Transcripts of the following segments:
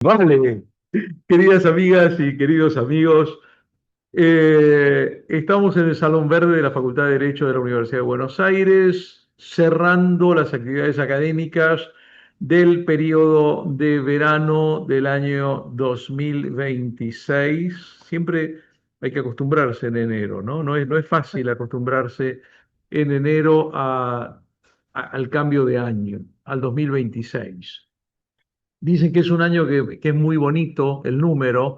Vale, queridas amigas y queridos amigos, estamos en el Salón Verde de la Facultad de Derecho de la Universidad de Buenos Aires, cerrando las actividades académicas del periodo de verano del año 2026. Siempre hay que acostumbrarse en enero, ¿no? No es fácil acostumbrarse en enero al cambio de año, al 2026. Dicen que es un año que es muy bonito, el número,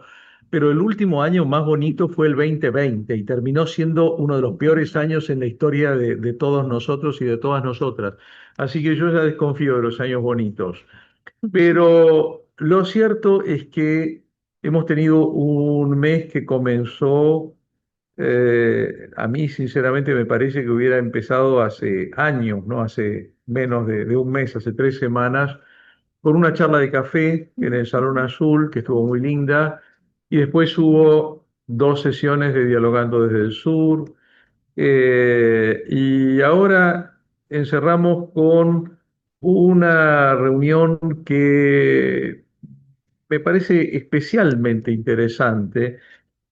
pero el último año más bonito fue el 2020 y terminó siendo uno de los peores años en la historia de todos nosotros y de todas nosotras. Así que yo ya desconfío de los años bonitos. Pero lo cierto es que hemos tenido un mes que comenzó, a mí sinceramente me parece que hubiera empezado hace años, ¿no? Hace menos de un mes, hace 3 semanas con una charla de café en el Salón Azul, que estuvo muy linda, y después hubo 2 sesiones de Dialogando desde el Sur, y ahora encerramos con una reunión que me parece especialmente interesante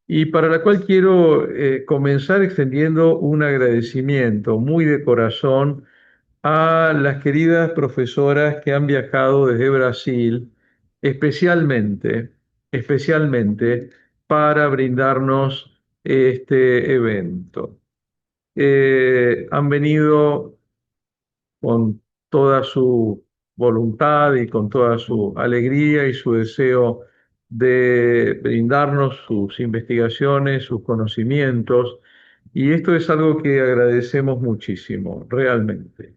y para la cual quiero comenzar extendiendo un agradecimiento muy de corazón a las queridas profesoras que han viajado desde Brasil, especialmente, especialmente para brindarnos este evento. Han venido con toda su voluntad y con toda su alegría y su deseo de brindarnos sus investigaciones, sus conocimientos, y esto es algo que agradecemos muchísimo, realmente.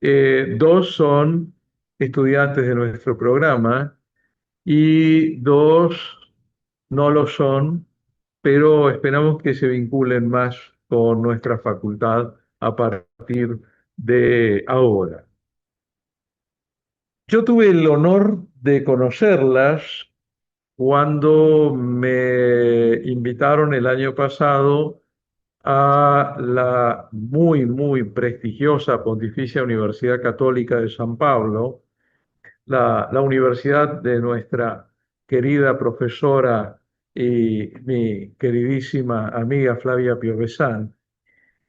Dos son estudiantes de nuestro programa y dos no lo son, pero esperamos que se vinculen más con nuestra facultad a partir de ahora. Yo tuve el honor de conocerlas cuando me invitaron el año pasado a la muy prestigiosa Pontificia Universidad Católica de San Pablo, la universidad de nuestra querida profesora y mi queridísima amiga Flavia Piovesan.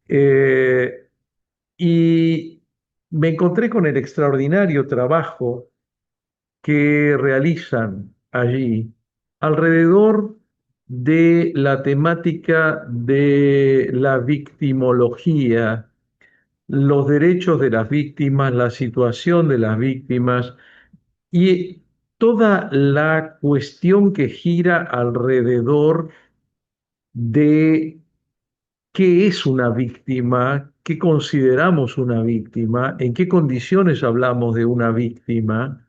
Eh, y me encontré con el extraordinario trabajo que realizan allí alrededor de la temática de la victimología, los derechos de las víctimas, la situación de las víctimas y toda la cuestión que gira alrededor de qué es una víctima, qué consideramos una víctima, en qué condiciones hablamos de una víctima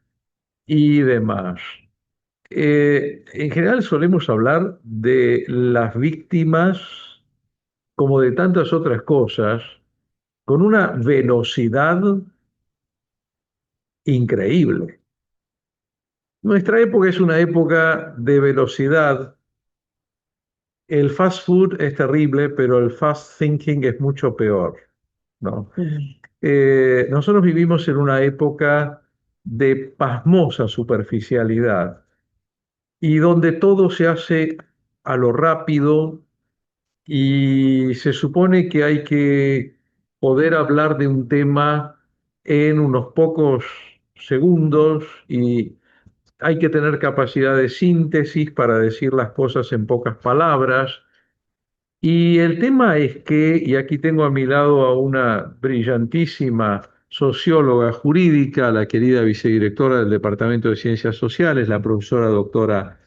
y demás. En general solemos hablar de las víctimas como de tantas otras cosas, con una velocidad increíble. Nuestra época es una época de velocidad. El fast food es terrible, pero el fast thinking es mucho peor, ¿no? Nosotros vivimos en una época de pasmosa superficialidad y donde todo se hace a lo rápido y se supone que hay que poder hablar de un tema en unos pocos segundos y hay que tener capacidad de síntesis para decir las cosas en pocas palabras. Y el tema es que, y aquí tengo a mi lado a una brillantísima socióloga jurídica, la querida vicedirectora del Departamento de Ciencias Sociales, la profesora doctora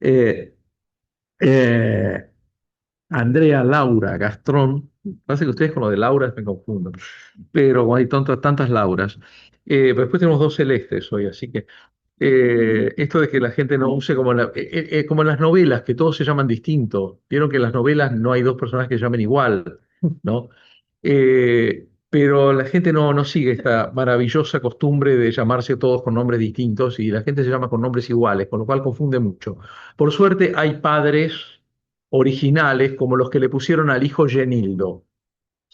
eh, eh, Andrea Laura Gastrón. Pasa que ustedes con lo de Laura me confundo, pero como hay tantas Lauras. Pero después tenemos dos celestes hoy, así que esto de que la gente no use como en las novelas, que todos se llaman distinto. Vieron que en las novelas no hay dos personas que se llamen igual, ¿no? Pero la gente no sigue esta maravillosa costumbre de llamarse todos con nombres distintos y la gente se llama con nombres iguales, con lo cual confunde mucho. Por suerte hay padres originales como los que le pusieron al hijo Genildo,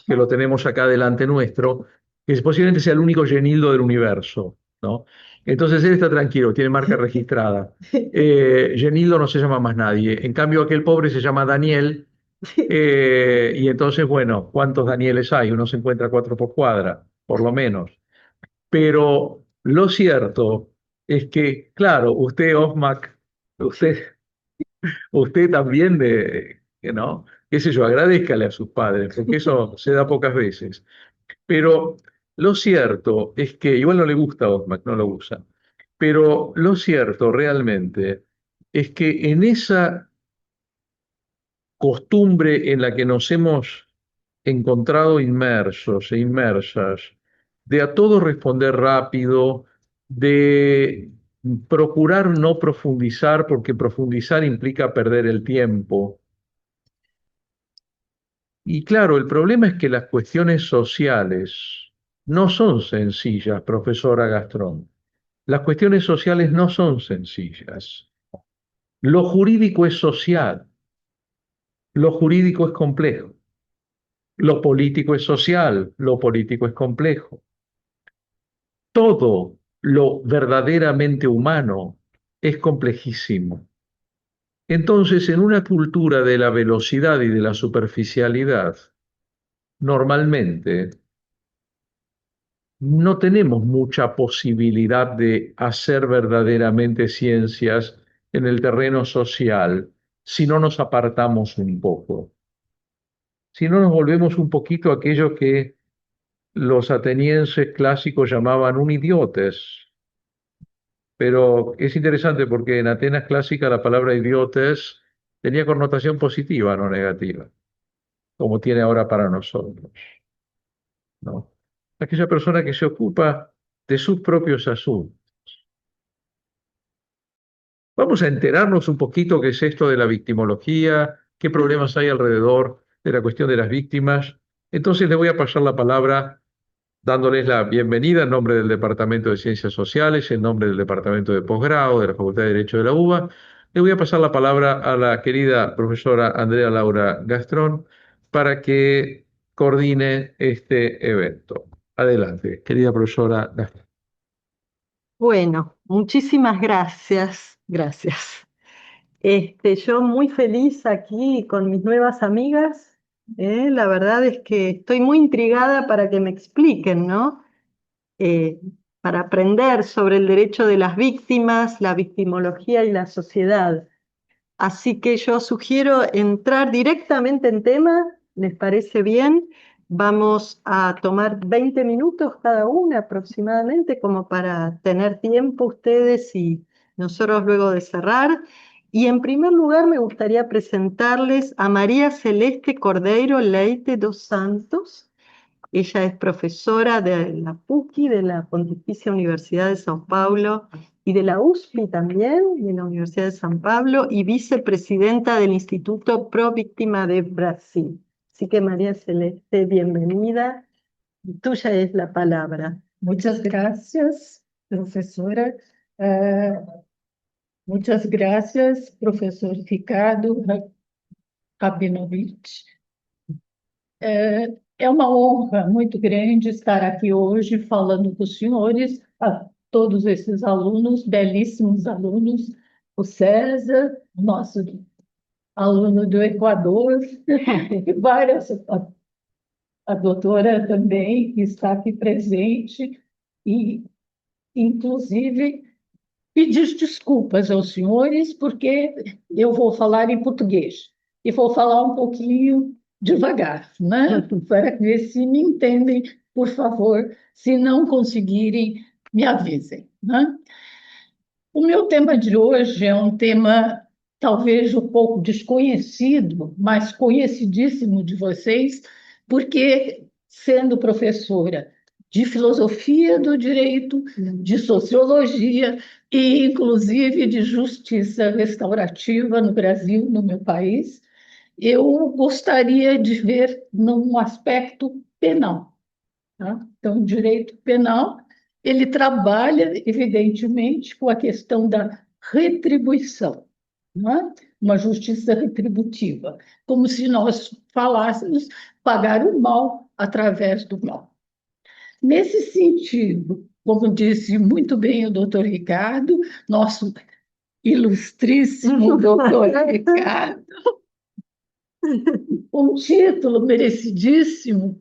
que lo tenemos acá delante nuestro, que posiblemente sea el único Genildo del universo. ¿no? Entonces él está tranquilo, tiene marca registrada. Genildo no se llama más nadie. En cambio, aquel pobre se llama Daniel. Y entonces, bueno, ¿cuántos Danieles hay? Uno se encuentra cuatro por cuadra, por lo menos. Pero lo cierto es que, claro, usted, Osmac, usted, usted también ¿no? Qué sé yo, agradézcale a sus padres, porque eso se da pocas veces. Pero lo cierto es que, igual no le gusta a Osmac, no lo usa, pero lo cierto realmente es que en esa costumbre en la que nos hemos encontrado inmersos e inmersas, de a todo responder rápido, de procurar no profundizar, porque profundizar implica perder el tiempo. Y claro, el problema es que las cuestiones sociales no son sencillas, profesora Gastrón. Las cuestiones sociales no son sencillas. Lo jurídico es social, lo jurídico es complejo. Lo político es social, lo político es complejo. Todo lo verdaderamente humano es complejísimo. Entonces, en una cultura de la velocidad y de la superficialidad, normalmente no tenemos mucha posibilidad de hacer verdaderamente ciencias en el terreno social si no nos apartamos un poco, si no nos volvemos un poquito aquello que los atenienses clásicos llamaban un idiotes. Pero es interesante porque en Atenas clásica la palabra idiotes tenía connotación positiva, no negativa, como tiene ahora para nosotros, ¿no? Aquella persona que se ocupa de sus propios asuntos. Vamos a enterarnos un poquito qué es esto de la victimología, qué problemas hay alrededor de la cuestión de las víctimas. Entonces le voy a pasar la palabra dándoles la bienvenida en nombre del Departamento de Ciencias Sociales, en nombre del Departamento de Posgrado de la Facultad de Derecho de la UBA. Le voy a pasar la palabra a la querida profesora Andrea Laura Gastrón para que coordine este evento. Adelante, querida profesora Gastrón. Bueno, muchísimas gracias, gracias. Yo muy feliz aquí con mis nuevas amigas. La verdad es que estoy muy intrigada para que me expliquen, ¿no? Eh, para aprender sobre el derecho de las víctimas, la victimología y la sociedad. Así que yo sugiero entrar directamente en tema, ¿les parece bien? Vamos a tomar 20 minutos cada una aproximadamente, como para tener tiempo ustedes y nosotros luego de cerrar. Y en primer lugar me gustaría presentarles a María Celeste Cordeiro Leite dos Santos. Ella es profesora de la PUCI, de la Pontificia Universidad de São Paulo, y de la USP también, de la Universidad de San Pablo, y vicepresidenta del Instituto Pro Víctima de Brasil. Así que María Celeste, bienvenida. Tuya es la palabra. Muchas gracias, profesora. Eh, Muchas gracias, professor Ricardo Rabinovich. É uma honra muito grande estar aqui hoje falando com os senhores, a todos esses alunos, belíssimos alunos, o César, nosso aluno do Equador, e várias, a doutora também, que está aqui presente, e, inclusive, pedir desculpas aos senhores, porque eu vou falar em português e vou falar um pouquinho devagar, né? Para ver se me entendem, por favor. Se não conseguirem, me avisem, né? O meu tema de hoje é um tema talvez um pouco desconhecido, mas conhecidíssimo de vocês, porque, sendo professora de filosofia do direito, de sociologia e, inclusive, de justiça restaurativa no Brasil, no meu país, eu gostaria de ver num aspecto penal. Tá? Então, o direito penal, ele trabalha, evidentemente, com a questão da retribuição, não é? Uma justiça retributiva, como se nós falássemos pagar o mal através do mal. Nesse sentido, como disse muito bem o doutor Ricardo, nosso ilustríssimo doutor Ricardo, um título merecidíssimo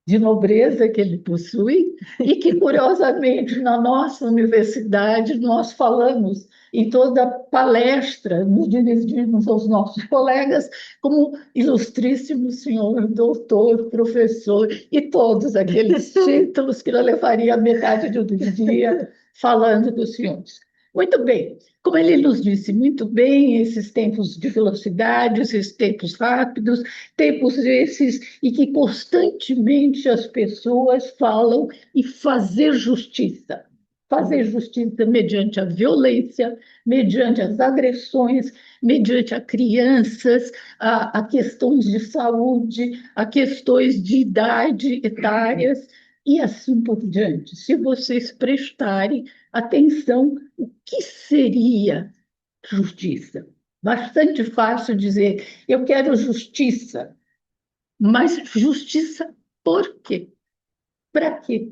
de nobreza que ele possui e que, curiosamente, na nossa universidade, nós falamos em toda palestra, nos dirigimos aos nossos colegas como ilustríssimo senhor, doutor, professor, e todos aqueles títulos que eu levaria metade do dia falando dos senhores. Muito bem, como ele nos disse muito bem, esses tempos de velocidade, esses tempos rápidos, tempos esses e que constantemente as pessoas falam em fazer justiça. Fazer justiça mediante a violência, mediante as agressões, mediante a crianças, a questões de saúde, a questões de idade etárias e assim por diante. Se vocês prestarem atenção, o que seria justiça? Bastante fácil dizer, eu quero justiça. Mas justiça por quê? Para quê?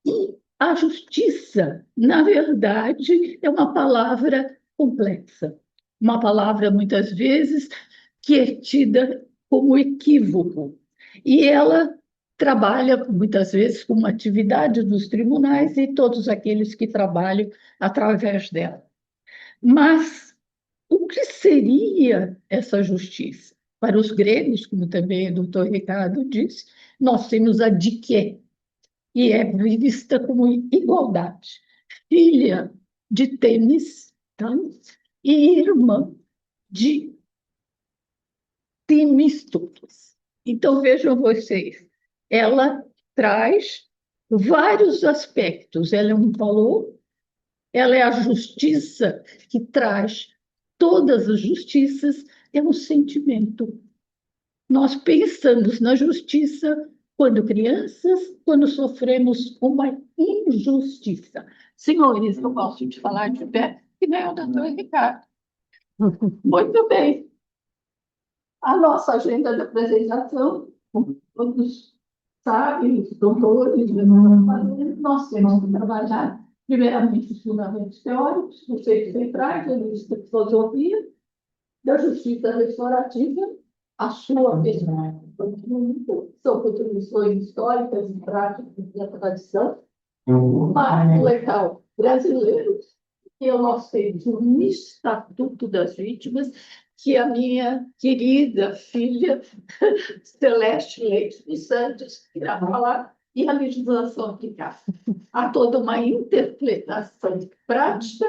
E a justiça, na verdade, é uma palavra complexa, uma palavra, muitas vezes, que é tida como equívoco. E ela trabalha, muitas vezes, com uma atividade dos tribunais e todos aqueles que trabalham através dela. Mas o que seria essa justiça? Para os gregos, como também o doutor Ricardo disse, nós temos a diké, e é vista como igualdade. Filha de Tênis, tá? E irmã de Temístocles. Então, vejam vocês, ela traz vários aspectos. Ela é um valor, ela é a justiça que traz todas as justiças, é um sentimento. Nós pensamos na justiça quando crianças, quando sofremos uma injustiça. Senhores, eu gosto de falar de pé, que nem o doutor Ricardo. Muito bem. A nossa agenda de apresentação, como todos sabem, os doutores, nós temos que trabalhar, primeiramente, os fundamentos teóricos, conceitos centrais, da filosofia, da justiça restaurativa, a sua pessoa, são contribuições históricas e práticas da tradição, o marco legal brasileiro, e nós temos o Estatuto das Vítimas, que a minha querida filha Celeste Leite dos Santos irá falar, e a legislação aplicada. Há toda uma interpretação prática,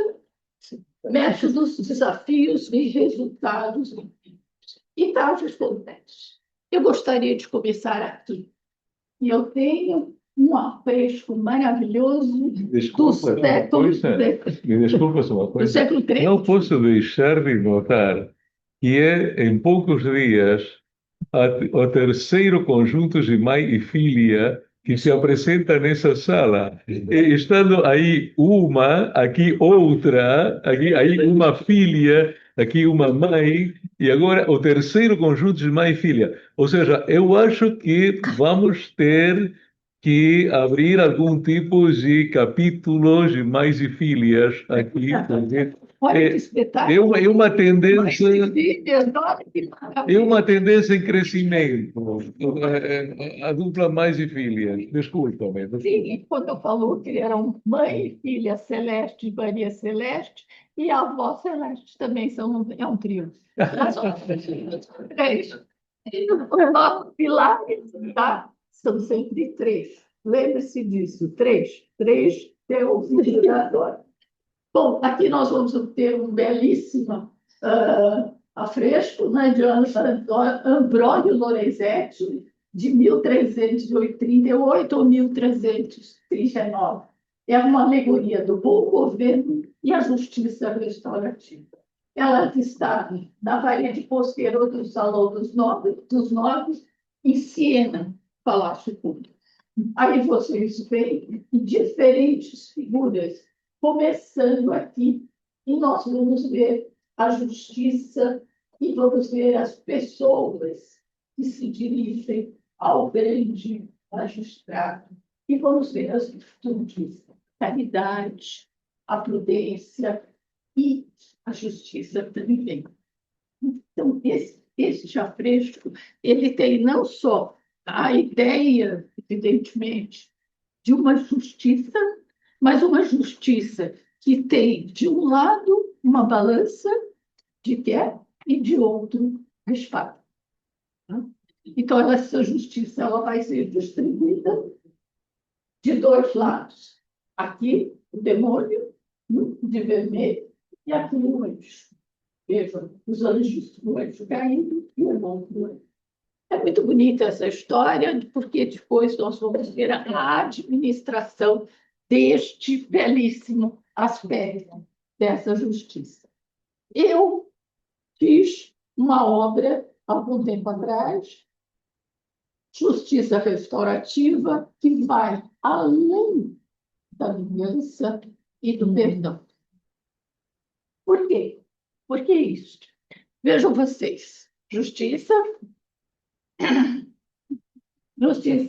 métodos, desafios e resultados e dados concretos. Eu gostaria de começar aqui. E eu tenho um apreço maravilhoso do século XIII. Me desculpa só uma Do coisa. século XIII. Não posso deixar de notar que é, em poucos dias, o terceiro conjunto de mãe e filha que se apresenta nessa sala. E estando aí uma, aqui outra, aqui aí uma filha, aqui uma mãe, e agora o terceiro conjunto de mãe e filha. Ou seja, eu acho que vamos ter que abrir algum tipo de capítulos de mães e filhas aqui, porque Olha que espetáculo. é uma tendência. É uma É tendência em crescimento, a dupla mães e filhas. Desculpa-me. Sim, quando eu falou que eram mãe e filha Celeste e Maria Celeste, e a avó Celeste também é um trio. Três. E os nossos pilares, tá? São sempre três. Lembre-se disso, três. Três teofiladores. Bom, aqui nós vamos ter um belíssimo afresco, né, de Ambrósio Lorenzetti, de 1338 ou 1339. É uma alegoria do bom governo e a justiça restaurativa. Ela está na parede posterior do Salão dos Nobres, em Siena, Palácio Público. Aí vocês veem diferentes figuras, começando aqui, e nós vamos ver a justiça e vamos ver as pessoas que se dirigem ao grande magistrado e vamos ver as virtudes caridade, a prudência e a justiça também. Então, esse afresco, ele tem não só a ideia, evidentemente, de uma justiça, mas uma justiça que tem, de um lado, uma balança de guerra e de outro, a espada. Então, essa justiça ela vai ser distribuída de dois lados. Aqui, o demônio, de vermelho, e aqui o anjo. Vejam, os anjos, o anjo caído e o outro anjo. É muito bonita essa história, porque depois nós vamos ver a administração deste belíssimo aspecto dessa justiça. Eu fiz uma obra, há algum tempo atrás, Justiça Restaurativa, que vai além da vingança e do perdão. Por quê? Por que isso? Vejam vocês, justiça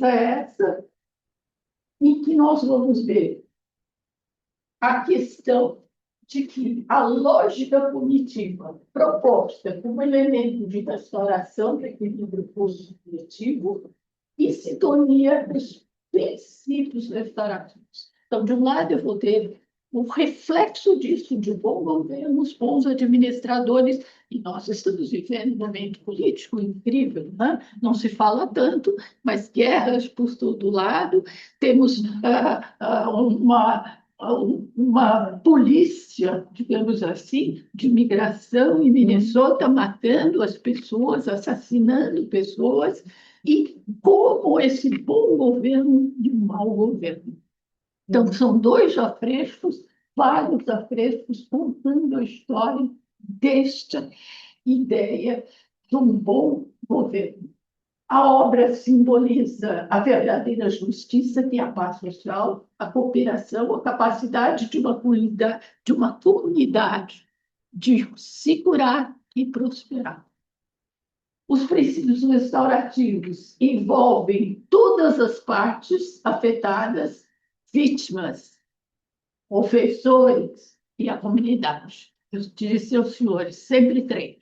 essa em que nós vamos ver a questão de que a lógica punitiva proposta como elemento de restauração do equilíbrio positivo e sintonia dos princípios restaurativos. Então, de um lado, eu vou ter o reflexo disso de bom governo, os bons administradores, e nós estamos vivendo um momento político incrível, né? Não se fala tanto, mas guerras por todo lado, temos uma polícia, digamos assim, de migração em Minnesota, matando as pessoas, assassinando pessoas, e como esse bom governo e o mau governo. Então, são dois afrescos, vários afrescos, contando a história desta ideia de um bom governo. A obra simboliza a verdadeira justiça, que é a paz social, a cooperação, a capacidade de uma comunidade de se curar e prosperar. Os princípios restaurativos envolvem todas as partes afetadas, vítimas, ofensores e a comunidade. Eu disse aos senhores, sempre três.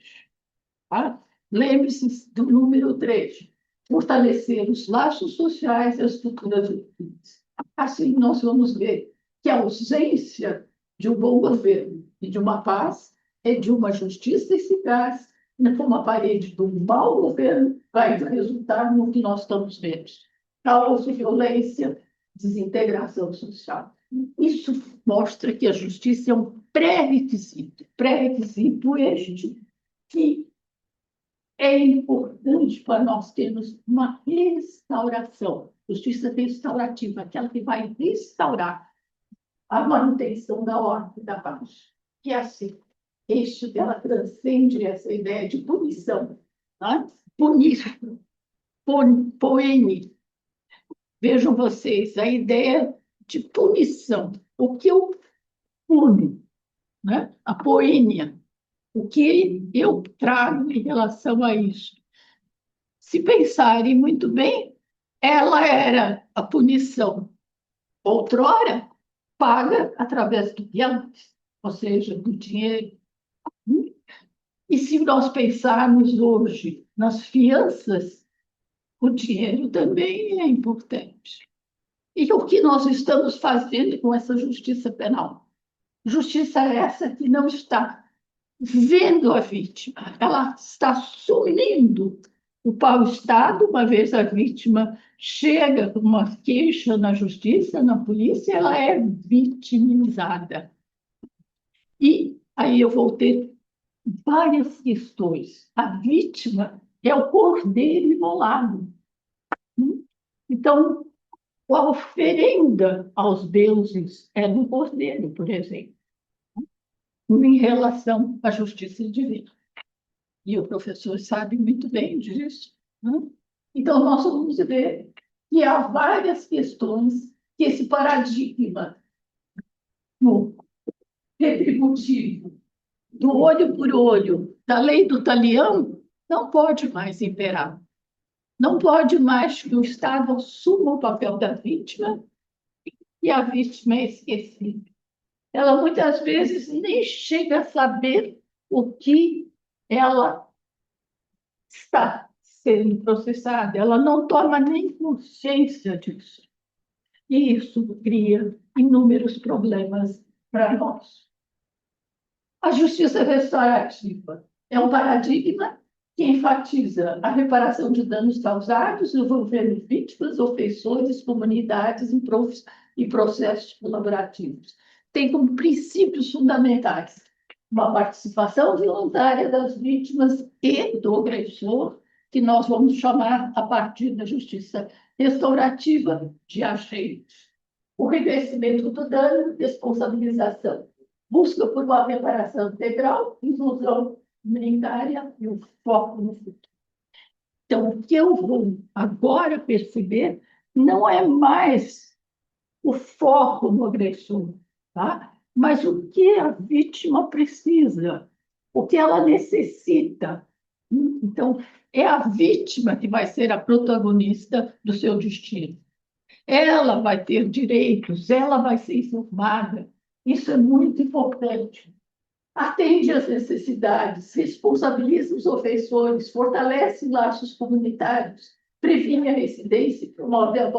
Tá? Lembre-se do número 3. Fortalecer os laços sociais e as estruturas jurídicas. Assim, nós vamos ver que a ausência de um bom governo e de uma paz é de uma justiça eficaz, como a parede do mau governo vai resultar no que nós estamos vendo. Caos, violência, desintegração social. Isso mostra que a justiça é um pré-requisito este que é importante para nós termos uma restauração, justiça restaurativa, aquela que vai restaurar a manutenção da ordem e da paz. Que é assim, ela transcende essa ideia de punição. Né? Punir, poene. Vejam vocês, a ideia de punição. O que eu puno? Né? A poênia. O que eu trago em relação a isso? Se pensarem muito bem, ela era a punição outrora paga através do diante, ou seja, do dinheiro. E se nós pensarmos hoje nas fianças, o dinheiro também é importante. E o que nós estamos fazendo com essa justiça penal? Justiça essa que não está vendo a vítima, ela está sumindo o pau-estado, uma vez a vítima chega com uma queixa na justiça, na polícia, ela é vitimizada. E aí eu vou ter várias questões. A vítima é o cordeiro imolado. Então, a oferenda aos deuses é no cordeiro, por exemplo, em relação à justiça divina. E o professor sabe muito bem disso. Né? Então, nós vamos ver que há várias questões que esse paradigma no retributivo, do olho por olho, da lei do talião, não pode mais imperar. Não pode mais que o Estado assuma o papel da vítima e a vítima é esquecida. Ela muitas vezes nem chega a saber o que ela está sendo processada, ela não toma nem consciência disso. E isso cria inúmeros problemas para nós. A justiça restaurativa é um paradigma que enfatiza a reparação de danos causados, envolvendo vítimas, ofensores, comunidades e processos colaborativos. Tem como princípios fundamentais uma participação voluntária das vítimas e do agressor, que nós vamos chamar, a partir da justiça restaurativa, de agentes. O reconhecimento do dano, responsabilização, busca por uma reparação integral, inclusão humanitária e o foco no futuro. Então, o que eu vou agora perceber não é mais o foco no agressor, tá? Mas o que a vítima precisa, o que ela necessita. Então, é a vítima que vai ser a protagonista do seu destino. Ela vai ter direitos, ela vai ser informada. Isso é muito importante. Atende às necessidades, responsabiliza os ofensores, fortalece laços comunitários, previne a residência e promove a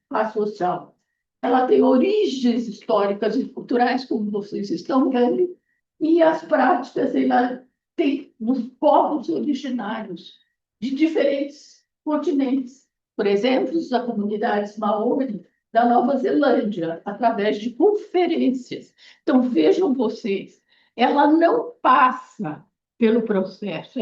paz social. Ela tem origens históricas e culturais, como vocês estão vendo, e as práticas ela tem nos povos originários de diferentes continentes. Por exemplo, as comunidades Maori da Nova Zelândia, através de conferências. Então, vejam vocês, ela não passa pelo processo,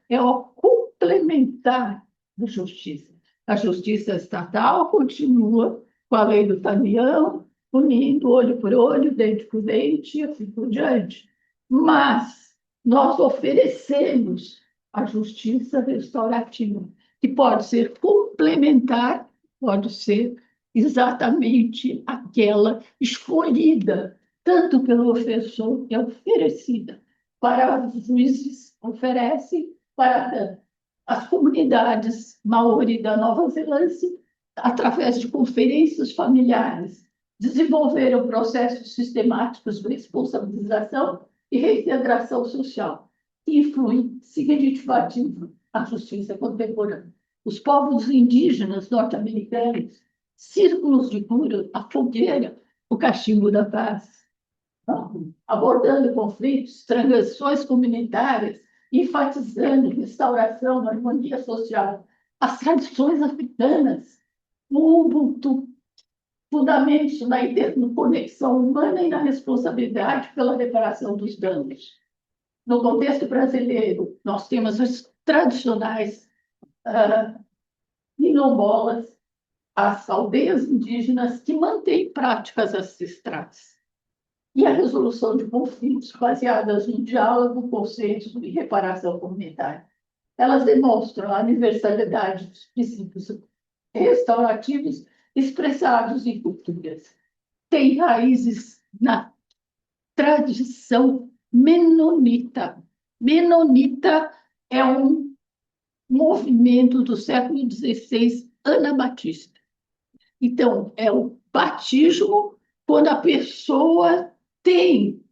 é o complementar da justiça. A justiça estatal continua com a lei do talião, punindo olho por olho, dente por dente, e assim por diante. Mas nós oferecemos a justiça restaurativa, que pode ser complementar, pode ser exatamente aquela escolhida tanto pelo ofensor que é oferecida para os juízes, oferece para as comunidades maori da Nova Zelândia, através de conferências familiares, desenvolveram processos sistemáticos de responsabilização e reintegração social, que influem significativamente a justiça contemporânea. Os povos indígenas norte-americanos, círculos de cura, a fogueira, o cachimbo da paz, abordando conflitos, transações comunitárias, enfatizando restauração, harmonia social. As tradições africanas, o Ubuntu, fundamentos na conexão humana e na responsabilidade pela reparação dos danos. No contexto brasileiro, nós temos as tradicionais quilombolas, as aldeias indígenas que mantêm práticas ancestrais. E a resolução de conflitos baseadas no diálogo, consenso e reparação comunitária. Elas demonstram a universalidade dos princípios restaurativos expressados em culturas. Tem raízes na tradição menonita. Menonita é um movimento do século XVI anabatista. Então, é o batismo quando a pessoa tem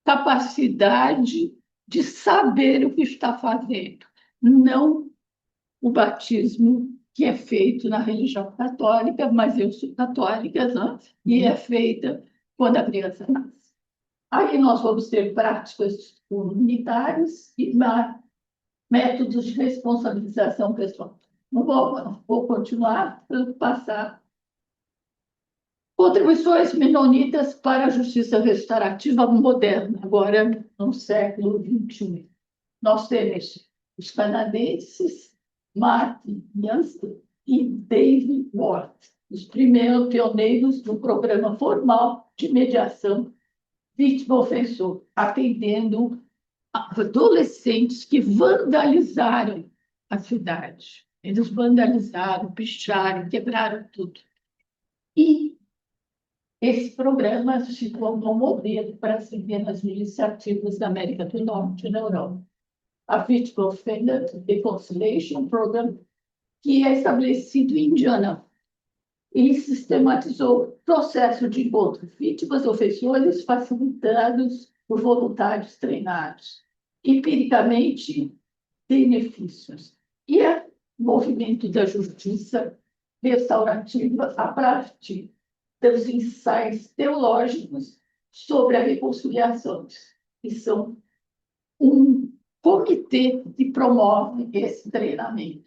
capacidade de saber o que está fazendo, não o batismo que é feito na religião católica, mas eu sou católica, né? E é feita quando a criança nasce. Aí nós vamos ter práticas comunitárias e métodos de responsabilização pessoal. Não vou continuar para passar. Contribuições menonitas para a justiça restaurativa moderna, agora no século XXI. Nós temos os canadenses Martin Yancey e David Ward, os primeiros pioneiros do programa formal de mediação vítima-ofensor, atendendo adolescentes que vandalizaram a cidade. Eles vandalizaram, picharam, quebraram tudo. E esse programa se tornou um modelo para seguir nas iniciativas da América do Norte e na Europa. A Victim Offender Reconciliation Program, que é estabelecido em Indiana. e sistematizou o processo de encontro vítimas-ofensores facilitados por voluntários treinados. Empiricamente, benefícios. E o movimento da justiça restaurativa a partir dos ensaios teológicos sobre a reconciliação, que são um comitê que promove esse treinamento.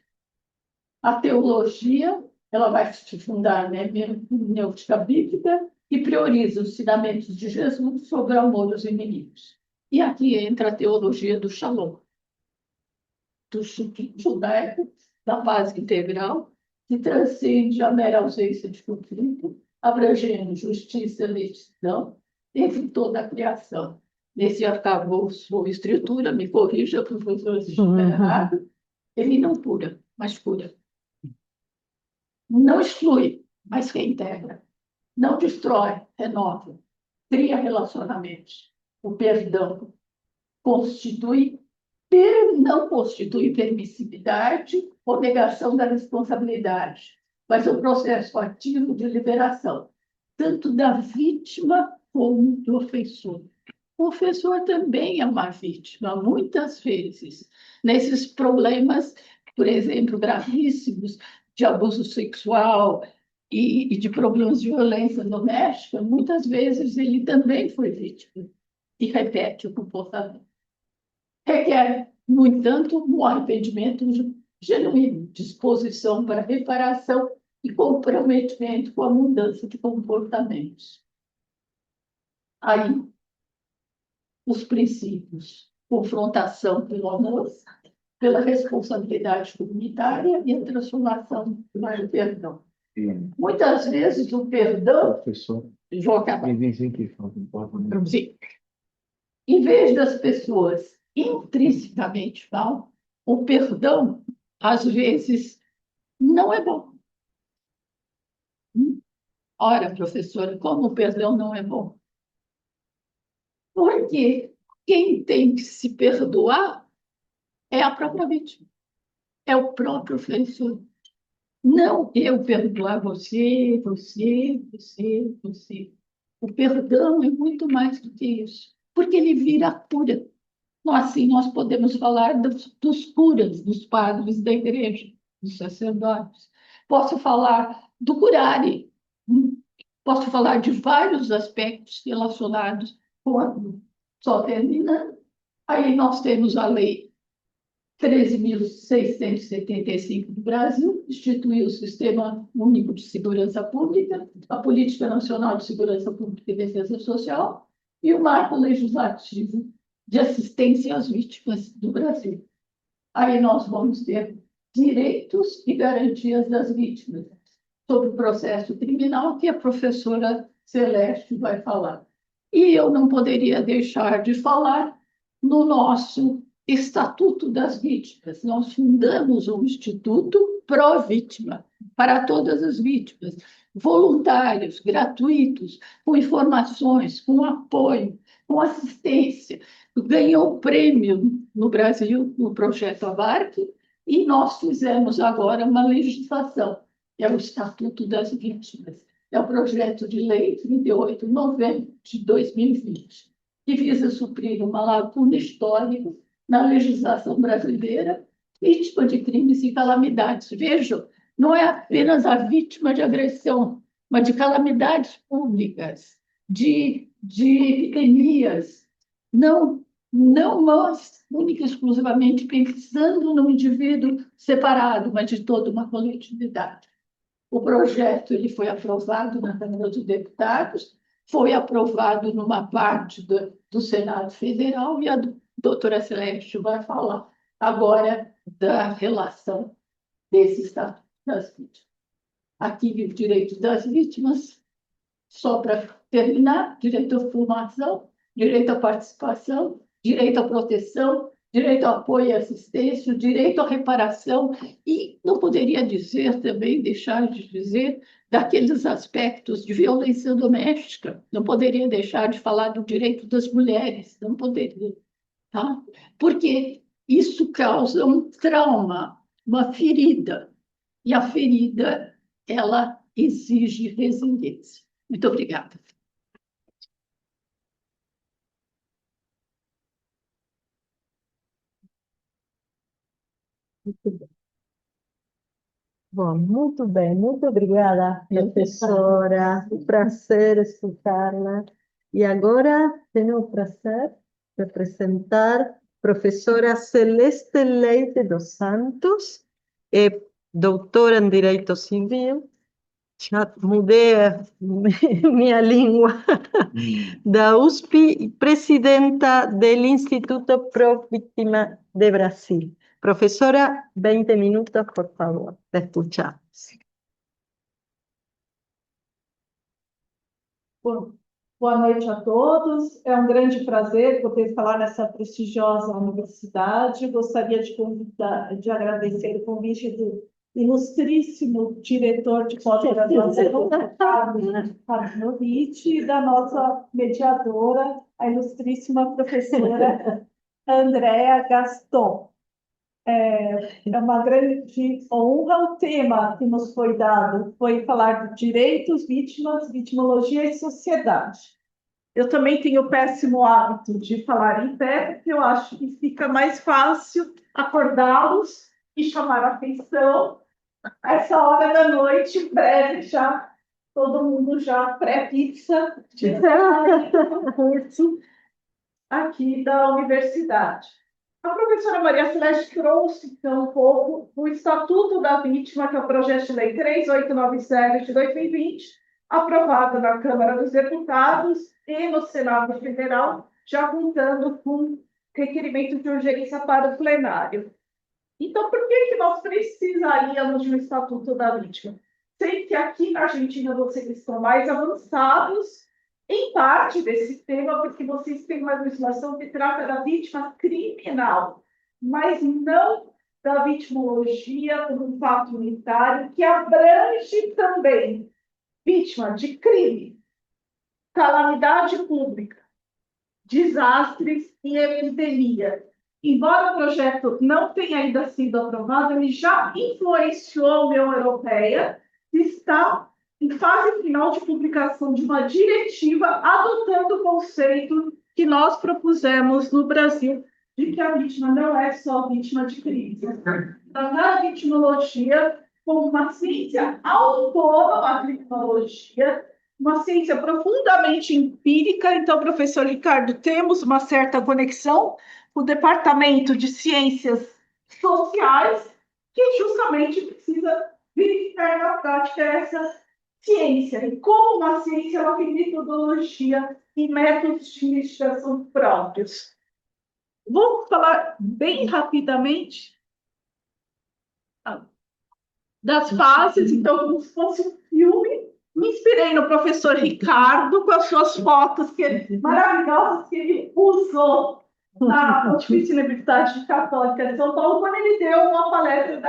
A teologia, ela vai se fundar na hermenêutica bíblica e prioriza os ensinamentos de Jesus sobre o amor aos inimigos. E aqui entra a teologia do Shalom, do judaico, da paz integral, que transcende a mera ausência de conflito, abrangendo justiça e legislação entre toda a criação. Nesse arcabouço ou estrutura, me corrija, professor, se estiver errado, ele não cura, mas cura. Não exclui, mas reintegra. Não destrói, renova. Cria relacionamentos. O perdão não constitui permissividade ou negação da responsabilidade, mas um processo ativo de liberação, tanto da vítima como do ofensor. O ofensor também é uma vítima, muitas vezes, nesses problemas, por exemplo, gravíssimos de abuso sexual e de problemas de violência doméstica, muitas vezes ele também foi vítima e repete o comportamento. Requer, no entanto, um arrependimento genuíno, disposição para reparação e comprometimento com a mudança de comportamentos. Aí, os princípios: confrontação pelo amor, pela responsabilidade comunitária e a transformação para o perdão. Sim. Muitas vezes o perdão... Professor, vou acabar. Sim. Em vez das pessoas intrinsecamente mal, o perdão, às vezes, não é bom. Ora, professora, como o perdão não é bom? Porque quem tem que se perdoar é a própria vítima, é o próprio ofensor. Não eu perdoar você. O perdão é muito mais do que isso, porque ele vira a cura. Assim, nós podemos falar dos curas, dos padres da igreja, dos sacerdotes. Posso falar do curare. Posso falar de vários aspectos relacionados com a cura. Só terminando, aí nós temos a Lei 13.675 do Brasil, instituiu o Sistema Único de Segurança Pública, a Política Nacional de Segurança Pública e Defesa Social e o Marco Legislativo de Assistência às Vítimas do Brasil. Aí nós vamos ter direitos e garantias das vítimas sobre o processo criminal, que a professora Celeste vai falar. E eu não poderia deixar de falar no nosso Estatuto das Vítimas. Nós fundamos um instituto pró-vítima, para todas as vítimas, voluntários, gratuitos, com informações, com apoio, com assistência. Ganhou o prêmio no Brasil, no projeto Abarque, e nós fizemos agora uma legislação, que é o Estatuto das Vítimas. É o projeto de lei 38 de novembro de 2020, que visa suprir uma lacuna histórica na legislação brasileira, vítima de crimes e calamidades. Vejam, não é apenas a vítima de agressão, mas de calamidades públicas, de epidemias, não nós, única e exclusivamente pensando no indivíduo separado, mas de toda uma coletividade. O projeto ele foi aprovado na Câmara dos Deputados, foi aprovado numa parte do Senado Federal, e a doutora Celeste vai falar agora da relação desse Estatuto das Vítimas. Aqui, o direito das vítimas, só para terminar: direito à formação, direito à participação, direito à proteção, direito ao apoio e assistência, direito à reparação, e não poderia deixar de dizer, daqueles aspectos de violência doméstica, não poderia deixar de falar do direito das mulheres, não poderia, tá? Porque isso causa um trauma, uma ferida, e a ferida, ela exige resiliência. Muito obrigada. Bom, muito bem, muito obrigada, professora. Um prazer escutá-la. E agora tenho o prazer de apresentar a professora Celeste Leite dos Santos, é doutora em Direito Civil. Já mudei a minha língua, da USP e presidenta do Instituto Pro Víctima de Brasil. Professora, 20 minutos, por favor, te escuchamos. Boa noite a todos. É um grande prazer poder falar nessa prestigiosa universidade. Gostaria de agradecer o convite do ilustríssimo diretor de pós-graduação, Carlos Novitch, e da nossa mediadora, a ilustríssima professora Andréa Gaston. É uma grande honra. O tema que nos foi dado foi falar de direitos, vítimas, vitimologia e sociedade. Eu também tenho o péssimo hábito de falar em pé, porque eu acho que fica mais fácil acordá-los e chamar a atenção a essa hora da noite, em breve já, todo mundo já pré-pizza de curso aqui da universidade. A professora Maria Celeste trouxe, então, um pouco o Estatuto da Vítima, que é o projeto de lei 3897 de 2020, aprovado na Câmara dos Deputados e no Senado Federal, já contando com requerimento de urgência para o plenário. Então, por que nós precisaríamos de um Estatuto da Vítima? Sei que aqui na Argentina vocês estão mais avançados, em parte desse tema, porque vocês têm uma legislação que trata da vítima criminal, mas não da vitimologia como um fato unitário, que abrange também vítima de crime, calamidade pública, desastres e epidemia. Embora o projeto não tenha ainda sido aprovado, ele já influenciou a União Europeia, que está em fase final de publicação de uma diretiva adotando o conceito que nós propusemos no Brasil, de que a vítima não é só vítima de crime. Tratar a vitimologia como uma ciência autônoma, a criminologia, uma ciência profundamente empírica. Então, professor Ricardo, temos uma certa conexão com o Departamento de Ciências Sociais, que justamente precisa verificar na prática essa ciência. E como uma ciência, ela tem metodologia e métodos de investigação próprios. Vou falar bem rapidamente das fases, então, como se fosse um filme. Me inspirei no professor Ricardo, com as suas fotos maravilhosas que ele usou na Pontifícia Universidade Católica de São Paulo, quando ele deu uma palestra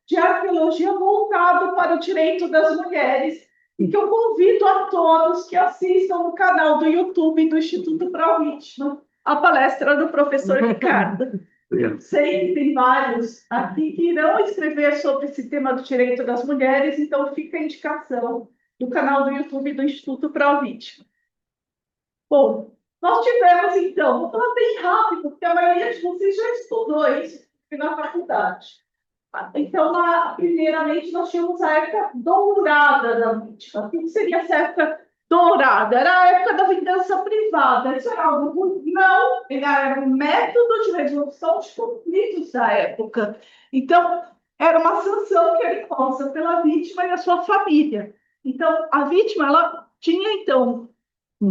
de arqueologia voltado para o direito das mulheres, e que eu convido a todos que assistam no canal do YouTube do Instituto Pro Vítima a palestra do professor Ricardo. Sei que tem vários aqui que irão escrever sobre esse tema do direito das mulheres, então fica a indicação do canal do YouTube do Instituto Pro Vítima. Bom, nós tivemos, então, vou falar bem rápido, porque a maioria de vocês já estudou isso na faculdade. Então, primeiramente, nós tínhamos a época dourada da vítima. O que seria essa época dourada? Era a época da vingança privada. Isso era algo ruim? Não, era um método de resolução de conflitos da época. Então, era uma sanção que era imposta pela vítima e a sua família. Então, a vítima, ela tinha, então,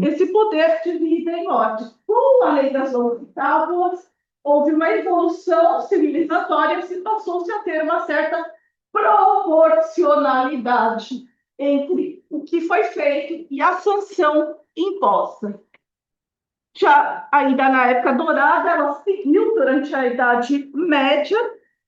esse poder de vida e morte. Com a lei das 11 tábuas, houve uma evolução civilizatória, se passou-se a ter uma certa proporcionalidade entre o que foi feito e a sanção imposta. Já ainda na época dourada, ela seguiu durante a Idade Média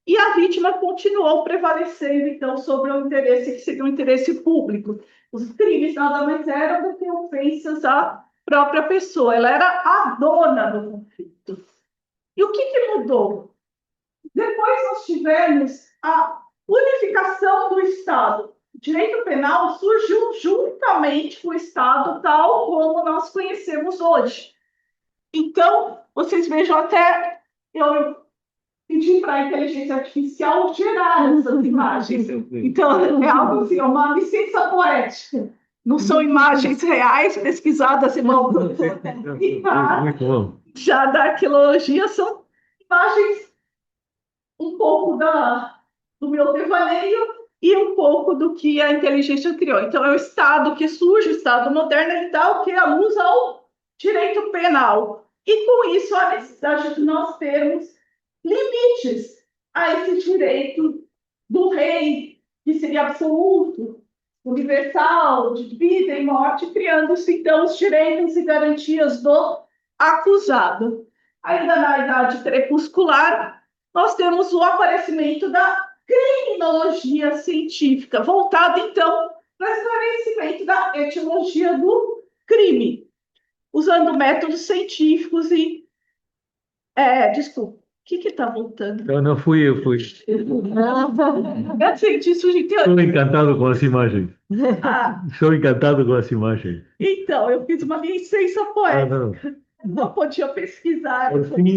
e a vítima continuou prevalecendo, então, sobre o interesse que seria o interesse público. Os crimes nada mais eram do que ofensas à própria pessoa. Ela era a dona do conflito. E o que mudou? Depois nós tivemos a unificação do Estado. direito penal surgiu juntamente com o Estado tal como nós conhecemos hoje. Então, vocês vejam até, eu pedi para a inteligência artificial gerar essas imagens. Então, é algo assim, é uma licença poética. Não são imagens reais pesquisadas em mão Muito bom. já da arqueologia, são imagens um pouco do meu devaneio e um pouco do que a inteligência criou. Então, é o Estado que surge, o Estado moderno, ele dá o que? A luz ao direito penal. E, com isso, a necessidade de nós termos limites a esse direito do rei, que seria absoluto, universal, de vida e morte, criando-se, então, os direitos e garantias do acusado. Ainda na idade crepuscular, nós temos o aparecimento da criminologia científica, voltada, então, para o esclarecimento da etiologia do crime, usando métodos científicos e... desculpa, o que está voltando? Eu não fui, eu fui. É cientista de Estou encantado com as imagens. Ah, Estou encantado com as imagens. então, eu fiz uma licença Ah, poética. não. Não podia pesquisar. Por fim,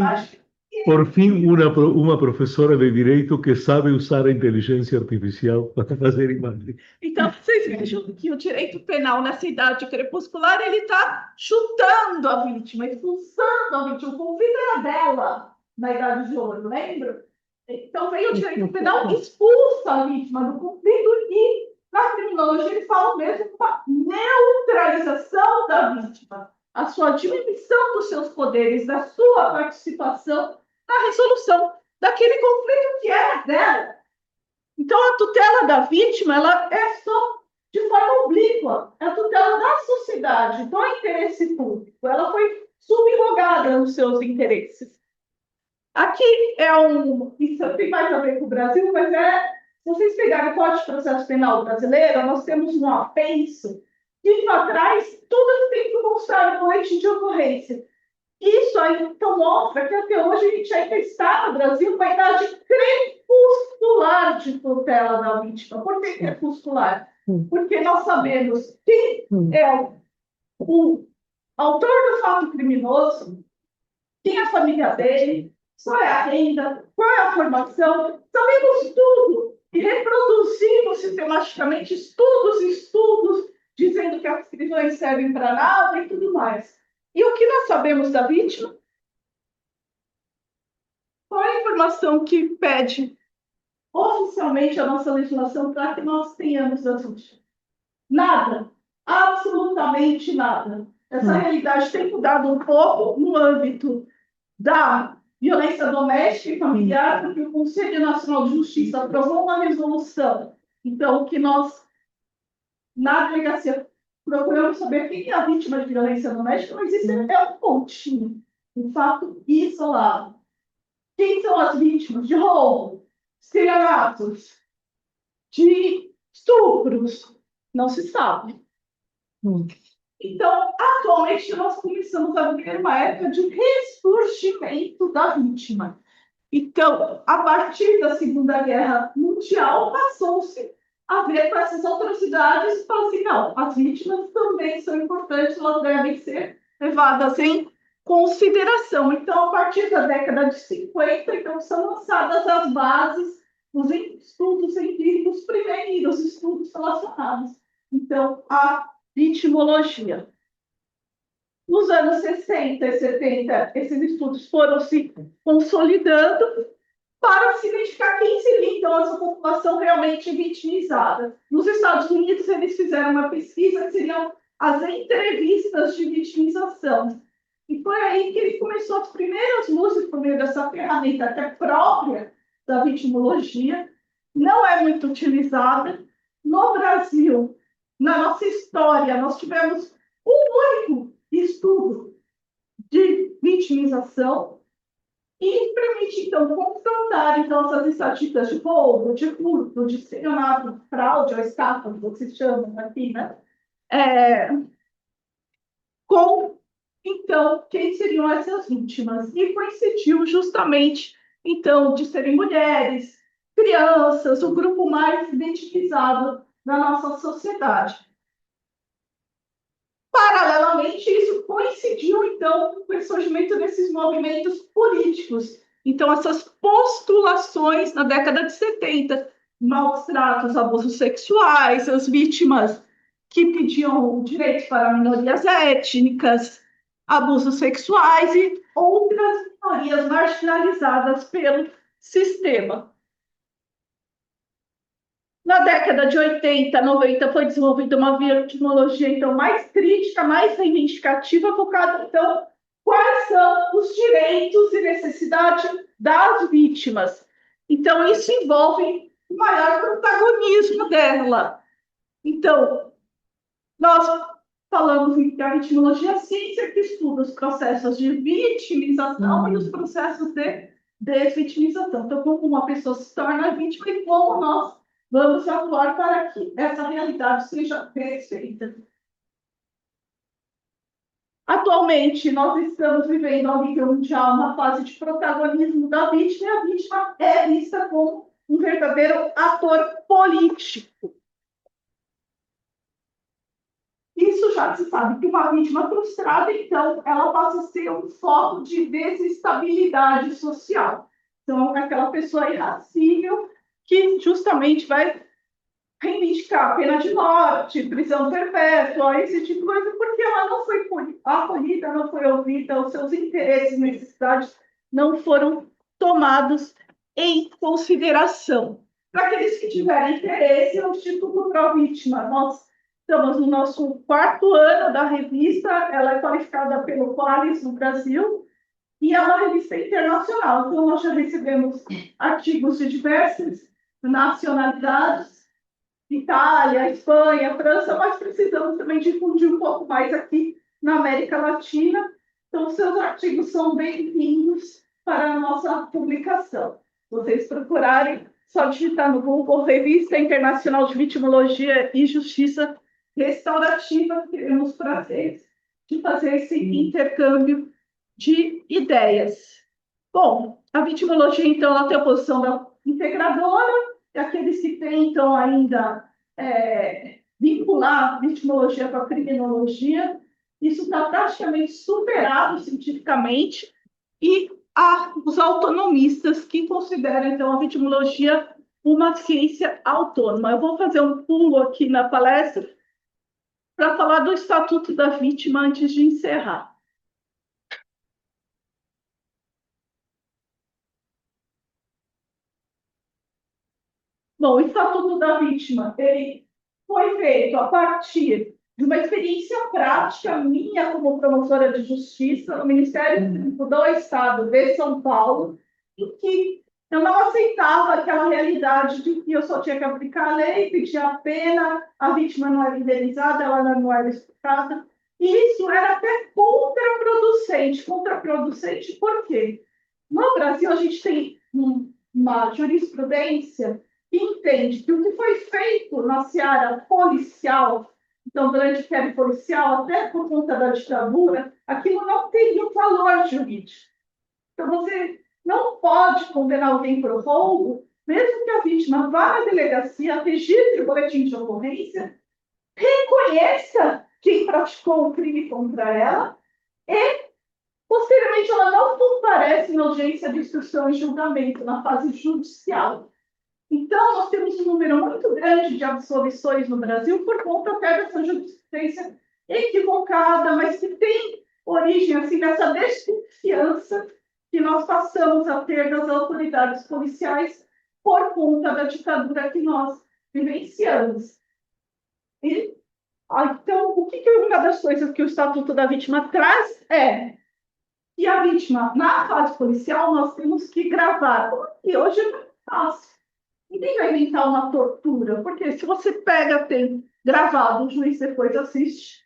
Por fim, uma professora de direito que sabe usar a inteligência artificial para fazer imagens. Então, vocês vejam que o direito penal nessa idade crepuscular, ele está chutando a vítima, expulsando a vítima. O conflito era dela na idade de ouro, lembra? Então, veio o direito penal, expulsa a vítima do conflito e, na criminologia, eles falam mesmo uma neutralização da vítima, a sua diminuição dos seus poderes, da sua participação na resolução daquele conflito que era dela. Então, a tutela da vítima, ela é só de forma oblíqua, é a tutela da sociedade, do interesse público. Ela foi subrogada nos seus interesses. Aqui isso tem mais a ver com o Brasil, mas se vocês pegarem o Código de Processo Penal brasileiro, nós temos um apenso que lá atrás tudo tem que mostrar no boletim de ocorrência. Isso aí, então, mostra que até hoje a gente ainda está no Brasil com a idade crepuscular de tutela da vítima. Por que crepuscular? Porque nós sabemos quem é o autor do fato criminoso, quem é a família dele, qual é a renda, qual é a formação. Sabemos tudo e reproduzimos sistematicamente estudos, dizendo que as prisões servem para nada e tudo mais. E o que nós sabemos da vítima? Qual é a informação que pede oficialmente a nossa legislação para que nós tenhamos das vítimas? Nada. Absolutamente nada. Essa realidade tem mudado um pouco no âmbito da violência doméstica e familiar, porque o Conselho Nacional de Justiça aprovou uma resolução. Então, que nós, na delegacia, procuramos saber quem é a vítima de violência doméstica, mas isso é um pontinho, um fato isolado. Quem são as vítimas de roubo, estelionatos, de estupros? Não se sabe. Então, atualmente, nós começamos a viver uma época de ressurgimento da vítima. Então, a partir da Segunda Guerra Mundial, passou-se a ver com essas atrocidades e falar assim, não, as vítimas também são importantes, elas devem ser levadas em consideração. Então, a partir da década de 50, então, são lançadas as bases, os estudos empíricos, primeiros estudos relacionados, então, à vitimologia. Nos anos 60 e 70, esses estudos foram se consolidando para se identificar quem seria, então, essa população realmente vitimizada. Nos Estados Unidos, eles fizeram uma pesquisa que seriam as entrevistas de vitimização. E foi aí que ele começou as primeiras luzes por meio dessa ferramenta que é própria da vitimologia, não é muito utilizada. No Brasil, na nossa história, nós tivemos um único estudo de vitimização e permite, então, confrontar essas estatísticas de roubo, de furto, de estelionato, de fraude ou estafa, que vocês chamam aqui, né? Com, então, quem seriam essas vítimas? E coincidiu justamente, então, de serem mulheres, crianças, o grupo mais identificado na nossa sociedade. Paralelamente, isso coincidiu, então, com o surgimento desses movimentos políticos. Então, essas postulações na década de 70, maus tratos, abusos sexuais, as vítimas que pediam direitos para minorias étnicas, abusos sexuais e outras minorias marginalizadas pelo sistema. Na década de 80, 90, foi desenvolvida uma vitimologia então, mais crítica, mais reivindicativa, focada, então, quais são os direitos e necessidades das vítimas. Então, isso envolve o maior protagonismo dela. Então, nós falamos que a vitimologia é a ciência que estuda os processos de vitimização e os processos de desvitimização. Então, como uma pessoa se torna vítima e como nós vamos atuar para que essa realidade seja refeita. Atualmente, nós estamos vivendo ao nível mundial uma fase de protagonismo da vítima e a vítima é vista como um verdadeiro ator político. Isso já se sabe que uma vítima frustrada, então, ela passa a ser um foco de desestabilidade social. Então, aquela pessoa irracível que justamente vai reivindicar pena de morte, prisão perpétua, esse tipo de coisa, porque ela não foi acolhida, não foi ouvida, os seus interesses e necessidades não foram tomados em consideração. Para aqueles que tiverem interesse, o Instituto Pro Vítima, nós estamos no nosso 4º ano da revista, ela é qualificada pelo Qualis no Brasil, e é uma revista internacional, então nós já recebemos artigos de diversas nacionalidades, Itália, Espanha, França, mas precisamos também difundir um pouco mais aqui na América Latina. Então, seus artigos são bem-vindos para a nossa publicação. Se vocês procurarem, só digitar no Google Revista Internacional de Vitimologia e Justiça Restaurativa, teremos prazer de fazer esse intercâmbio de ideias. Bom, a vitimologia, então, ela tem a posição da integradora, e aqueles que tentam ainda vincular a vitimologia com a criminologia, isso está praticamente superado cientificamente, e há os autonomistas que consideram, então, a vitimologia uma ciência autônoma. Eu vou fazer um pulo aqui na palestra para falar do Estatuto da Vítima antes de encerrar. Bom, o Estatuto da Vítima ele foi feito a partir de uma experiência prática minha como promotora de justiça no Ministério Público do Estado de São Paulo, em que eu não aceitava aquela realidade de que eu só tinha que aplicar a lei, pedir a pena, a vítima não era indenizada, ela não era explicada. E isso era até contraproducente. Contraproducente por quê? No Brasil, a gente tem uma jurisprudência que entende que o que foi feito na seara policial, então, durante o período policial, até por conta da ditadura, aquilo não teria um valor jurídico. Então, você não pode condenar alguém por roubo, mesmo que a vítima vá à delegacia, registre o boletim de ocorrência, reconheça quem praticou o crime contra ela e, posteriormente, ela não comparece em audiência de instrução e julgamento na fase judicial. Então, nós temos um número muito grande de absolvições no Brasil por conta até dessa jurisprudência equivocada, mas que tem origem assim, nessa desconfiança que nós passamos a ter das autoridades policiais por conta da ditadura que nós vivenciamos. Então, o que uma das coisas que o Estatuto da Vítima traz é que a vítima, na fase policial, nós temos que gravar, e hoje é muito fácil. Ninguém vai inventar uma tortura, porque se você pega, tem gravado, o juiz depois assiste,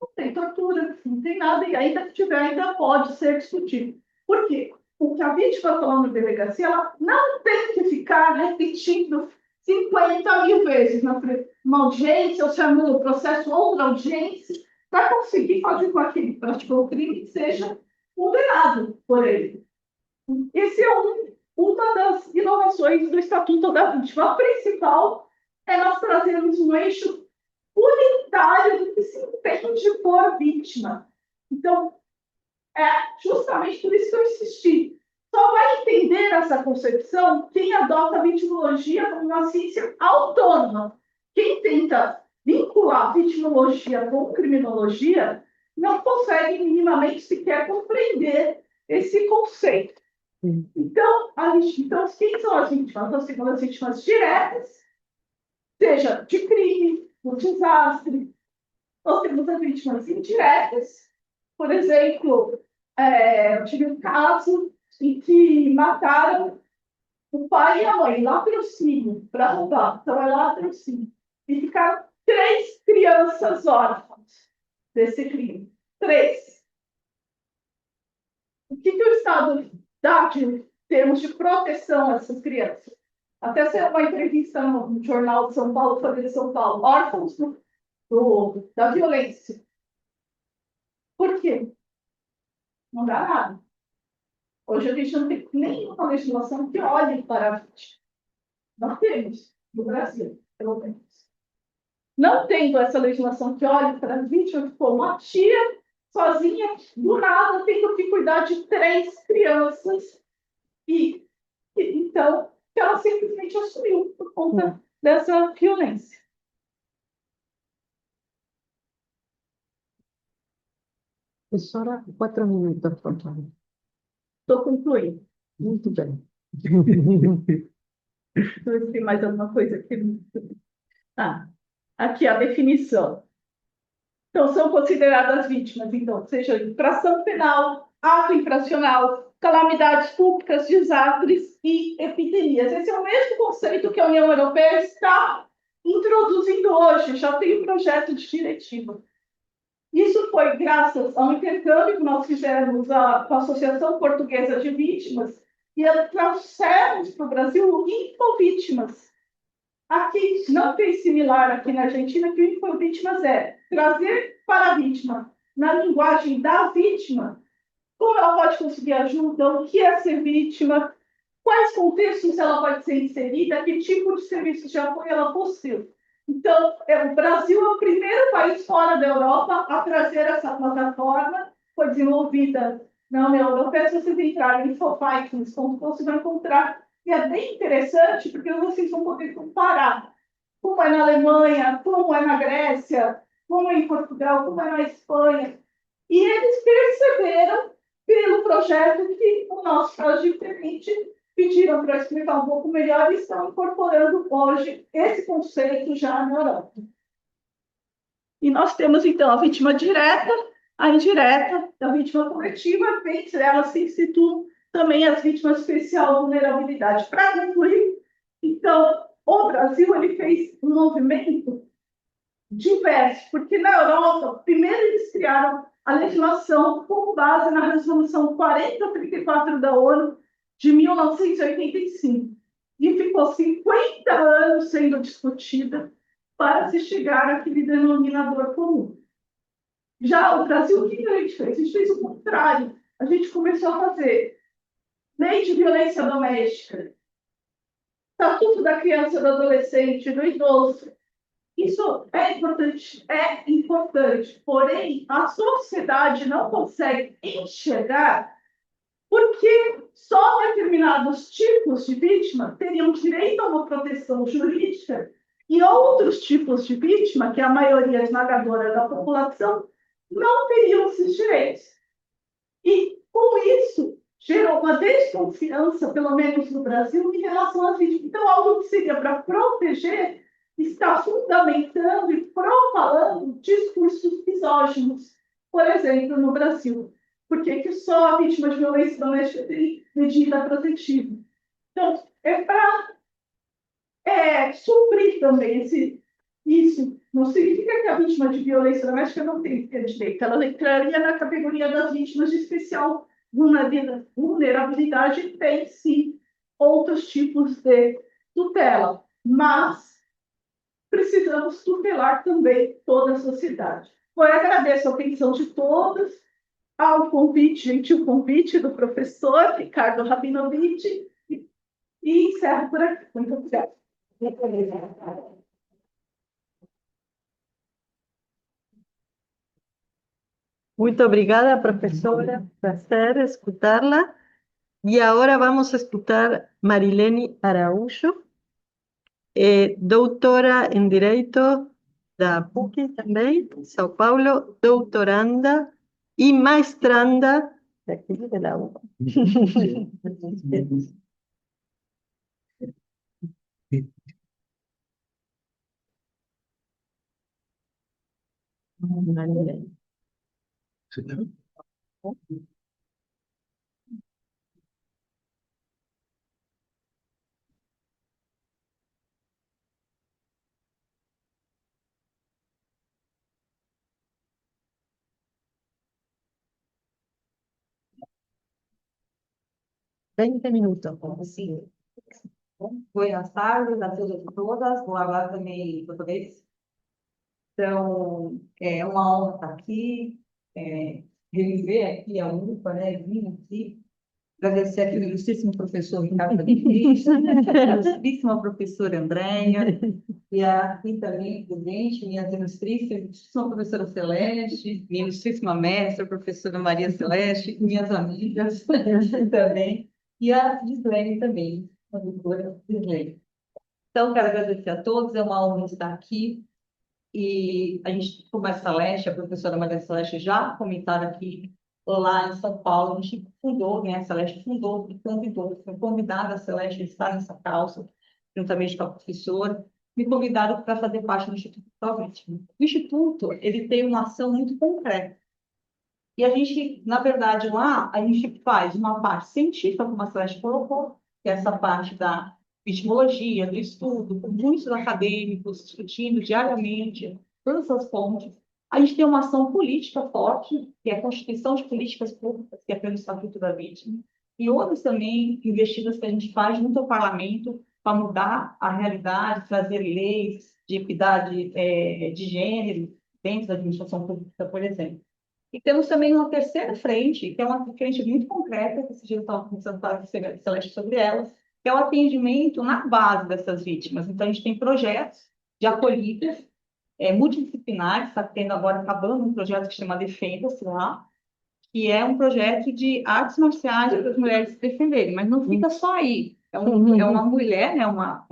não tem tortura, não tem nada, e ainda que tiver, ainda pode ser discutido. Por quê? O que a vítima falou na delegacia, ela não tem que ficar repetindo 50 mil vezes numa audiência, ou chamando o processo outra audiência, para conseguir fazer com que aquele praticou o crime seja condenado por ele. Esse é uma das inovações do Estatuto da Vítima. A principal é nós trazermos um eixo unitário do que se entende por vítima. Então, é justamente por isso que eu insisti. Só vai entender essa concepção quem adota a vitimologia como uma ciência autônoma. Quem tenta vincular a vitimologia com criminologia não consegue minimamente sequer compreender esse conceito. Então, quem são as vítimas? Nós temos as vítimas diretas, seja de crime, por desastre. Nós temos as vítimas indiretas. Por exemplo, eu tive um caso em que mataram o pai e a mãe, latrocínio, para roubar. Então, é latrocínio. E ficaram 3 crianças órfãs desse crime. 3. O que o Estado dá em termos de proteção a essas crianças? Até saiu uma entrevista no Jornal de São Paulo, Folha de São Paulo, órfãos da violência. Por quê? Não dá nada. Hoje a gente não tem nenhuma legislação que olhe para a vítima. Nós temos, no Brasil, pelo menos. Não tendo essa legislação que olhe para a vítima, ficou uma tia sozinha, do nada, tendo que cuidar de 3 crianças. Então, ela simplesmente assumiu por conta dessa violência. Professora, 4 minutos, por favor. Estou concluindo. Muito bem. Deixa eu ver se tem mais alguma coisa aqui. Aqui a definição. Então, são consideradas vítimas, então, seja infração penal, ato infracional, calamidades públicas, desastres e epidemias. Esse é o mesmo conceito que a União Europeia está introduzindo hoje, já tem um projeto de diretiva. Isso foi graças ao intercâmbio que nós fizemos com a Associação Portuguesa de Vítimas e trouxemos para o Brasil o Infovítimas. Aqui não tem similar aqui na Argentina, que o Infovítimas é trazer para a vítima, na linguagem da vítima, como ela pode conseguir ajuda, o que é ser vítima, quais contextos ela pode ser inserida, que tipo de serviços de apoio ela possui. Então, o Brasil é o primeiro país fora da Europa a trazer essa plataforma, foi desenvolvida na União Europeia. Se vocês entrarem em infovikings.com, vocês vão encontrar. E é bem interessante, porque vocês vão poder comparar como é na Alemanha, como é na Grécia, como é em Portugal, como é na Espanha. E eles perceberam, pelo projeto, que o nosso caso diferente, pediram para explicar um pouco melhor e estão incorporando hoje esse conceito já na Europa. E nós temos, então, a vítima direta, a indireta, a vítima coletiva, entre elas se situam também as vítimas de especial vulnerabilidade. Para concluir, então, o Brasil ele fez um movimento diverso, porque na Europa, primeiro eles criaram a legislação com base na Resolução 4034 da ONU, de 1985, e ficou 50 anos sendo discutida para se chegar àquele denominador comum. Já o Brasil, o que a gente fez? A gente fez o contrário. A gente começou a fazer lei de violência doméstica, estatuto da criança, do adolescente, do idoso. Isso é importante, porém, a sociedade não consegue enxergar porque só determinados tipos de vítima teriam direito a uma proteção jurídica e outros tipos de vítima, que é a maioria esmagadora da população, não teriam esses direitos. E, com isso, gerou uma desconfiança, pelo menos no Brasil, em relação às vítimas. Então, algo que seria para proteger está fundamentando e propalando discursos misóginos, por exemplo, no Brasil. Por que só a vítima de violência doméstica tem medida protetiva? Então, é para suprir também isso. Não significa que a vítima de violência doméstica não tem direito. Ela entraria na categoria das vítimas de especial vulnerabilidade e tem, sim, outros tipos de tutela. Mas precisamos tutelar também toda a sociedade. Eu agradeço a atenção de todos ao gentil convite do professor Ricardo Rabinovich e encerro por aqui. Muito obrigada. Muito obrigada, profesora. Placer escutarla. Y ahora vamos a escuchar Marilene Araújo, doutora em Direito da PUC também, São Paulo, doutoranda e maestranda daqui de la UBA. Marilene. 20 minutos. Sim. Buenas tardes a todos e todas. Vou falar também em português. Então, é uma honra estar aqui, reviver aqui a UPA, né? Vim aqui, agradecer aqui ao ilustríssimo professor Ricardo Cristo, a ilustríssima professora Andréia, e aqui também presente, minhas ilustríssima professora Celeste, minha ilustríssima mestra, professora Maria Celeste, minhas amigas também, e a Gislene também, a doutora Gislene. Então, quero agradecer a todos, é uma honra estar aqui. E a gente, como a Celeste, a professora Maria Celeste já comentaram aqui, lá em São Paulo, a gente fundou, né? A Celeste fundou, convidou, foi convidada a Celeste a estar nessa causa, juntamente com a professora, me convidaram para fazer parte do Instituto Provítima. O Instituto, ele tem uma ação muito concreta. E a gente, na verdade, lá, a gente faz uma parte científica, como a Celeste colocou, que é essa parte da epistemologia, do estudo, com muitos acadêmicos discutindo diariamente todas as fontes. A gente tem uma ação política forte, que é a constituição de políticas públicas, que é pelo Estatuto da Vítima, e outras também investidas que a gente faz junto ao parlamento para mudar a realidade, trazer leis de equidade de gênero dentro da administração pública, por exemplo. E temos também uma terceira frente, que é uma frente muito concreta, que esse dia eu estava conversando com a Celeste sobre ela, que é o atendimento na base dessas vítimas. Então, a gente tem projetos de acolhida multidisciplinares, está tendo agora, acabando um projeto que se chama Defenda-se lá, que é um projeto de artes marciais para as mulheres se defenderem, mas não fica só aí. É uma mulher, né, uma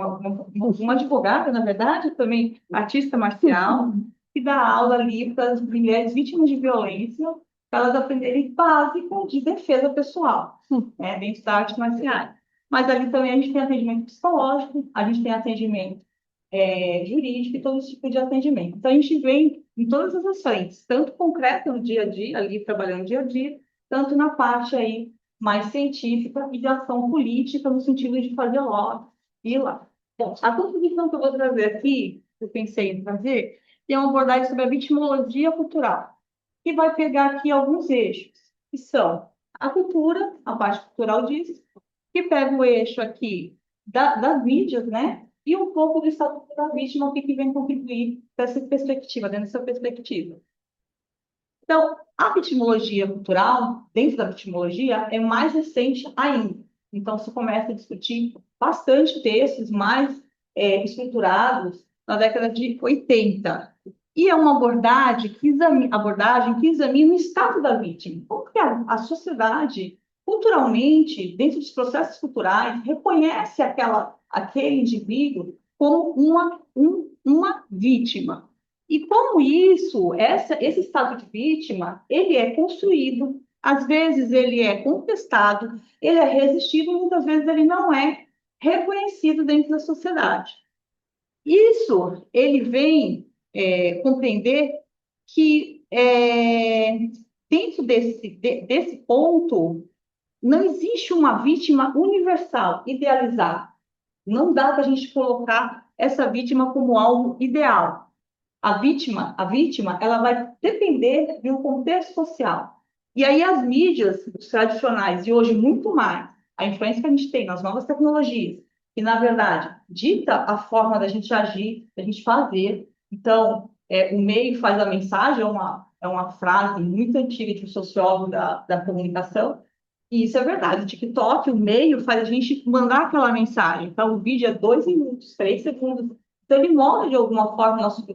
advogada, na verdade, também artista marcial, que dá aula ali para as mulheres vítimas de violência, para elas aprenderem básico de defesa pessoal, né, dentro da arte marcial. Mas ali também a gente tem atendimento psicológico, a gente tem atendimento jurídico e todo esse tipo de atendimento. Então, a gente vem em todas as frentes, tanto concreto no dia a dia, ali trabalhando no dia a dia, tanto na parte aí mais científica e de ação política, no sentido de fazer lobby e lá. Bom, a contribuição que eu vou trazer aqui, eu pensei em trazer, é uma abordagem sobre a vitimologia cultural, que vai pegar aqui alguns eixos, que são a cultura, a parte cultural disso, que pega o eixo aqui das mídias, né? E um pouco do estatuto da vítima, o que vem contribuir dessa perspectiva, dentro dessa perspectiva. Então, a vitimologia cultural, dentro da vitimologia, é mais recente ainda. Então, se começa a discutir bastante textos mais estruturados na década de 80. E é uma abordagem que examina o estado da vítima. Porque a sociedade, culturalmente, dentro dos processos culturais, reconhece aquele indivíduo como uma vítima. E como esse estado de vítima, ele é construído, às vezes ele é contestado, ele é resistido, muitas vezes ele não é reconhecido dentro da sociedade. Isso, ele vem compreender que dentro desse ponto, não existe uma vítima universal, idealizada. Não dá para a gente colocar essa vítima como algo ideal. A vítima, ela vai depender de um contexto social. E aí as mídias tradicionais, e hoje muito mais, a influência que a gente tem nas novas tecnologias, que, na verdade, dita a forma da gente agir, da gente fazer. Então, o meio faz a mensagem, é uma frase muito antiga de um sociólogo da comunicação, e isso é verdade. O TikTok, o meio, faz a gente mandar aquela mensagem. Então, o vídeo é 2 minutos, 3 segundos. Então, ele molda, de alguma forma, nosso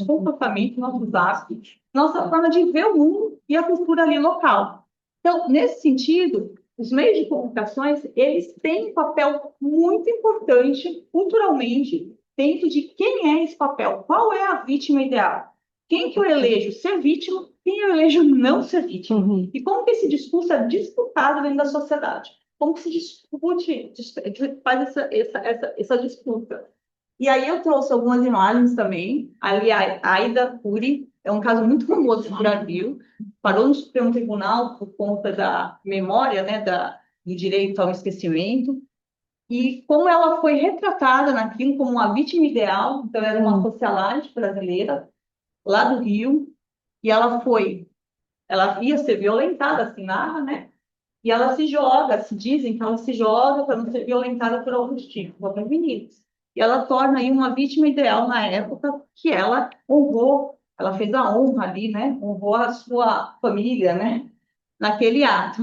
comportamento, nossos hábitos, nossa forma de ver o mundo e a cultura ali local. Então, nesse sentido, os meios de comunicações, eles têm um papel muito importante culturalmente dentro de quem é esse papel, qual é a vítima ideal, quem que eu elejo ser vítima, quem eu elejo não ser vítima, e como que esse discurso é disputado dentro da sociedade, como que se discute, faz essa disputa. E aí eu trouxe algumas imagens também, ali a Aida Curi, é um caso muito famoso no Brasil, parou no Supremo Tribunal por conta da memória, né, do direito ao esquecimento, e como ela foi retratada naquilo como uma vítima ideal, então era uma socialite brasileira, lá do Rio, e ela ia ser violentada, assim, narra, né? E ela se joga, se dizem que ela se joga para não ser violentada por alguns tipos, alguns meninos. E ela torna aí uma vítima ideal na época que ela honrou, ela fez a honra ali, né? Honrou a sua família, né? Naquele ato.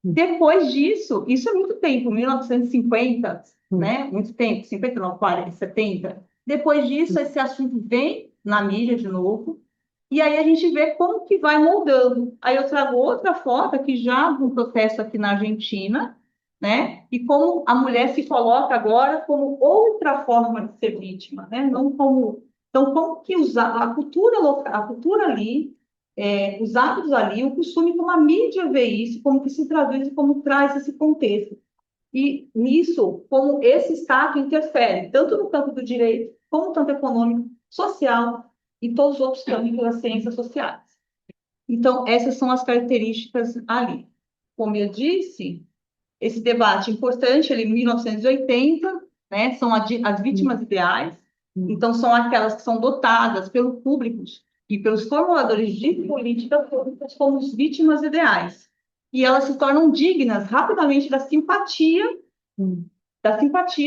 Depois disso, isso é muito tempo, 1950, né? Muito tempo, 50 não, 40, 70. Depois disso, esse assunto vem na mídia de novo, e aí a gente vê como que vai moldando. Aí eu trago outra foto aqui já de um protesto aqui na Argentina, né? E como a mulher se coloca agora como outra forma de ser vítima, né? Não como... Então, como que usar a cultura local, a cultura ali, os hábitos ali, o costume, como a mídia vê isso, como que se traduz e como traz esse contexto. E nisso, como esse Estado interfere, tanto no campo do direito, como no campo econômico, social e todos os outros campos das ciências sociais. Então, essas são as características ali. Como eu disse, esse debate importante, ele em 1980, né, são as vítimas ideais, então são aquelas que são dotadas pelo público e pelos formuladores de políticas públicas como as vítimas ideais. E elas se tornam dignas rapidamente da simpatia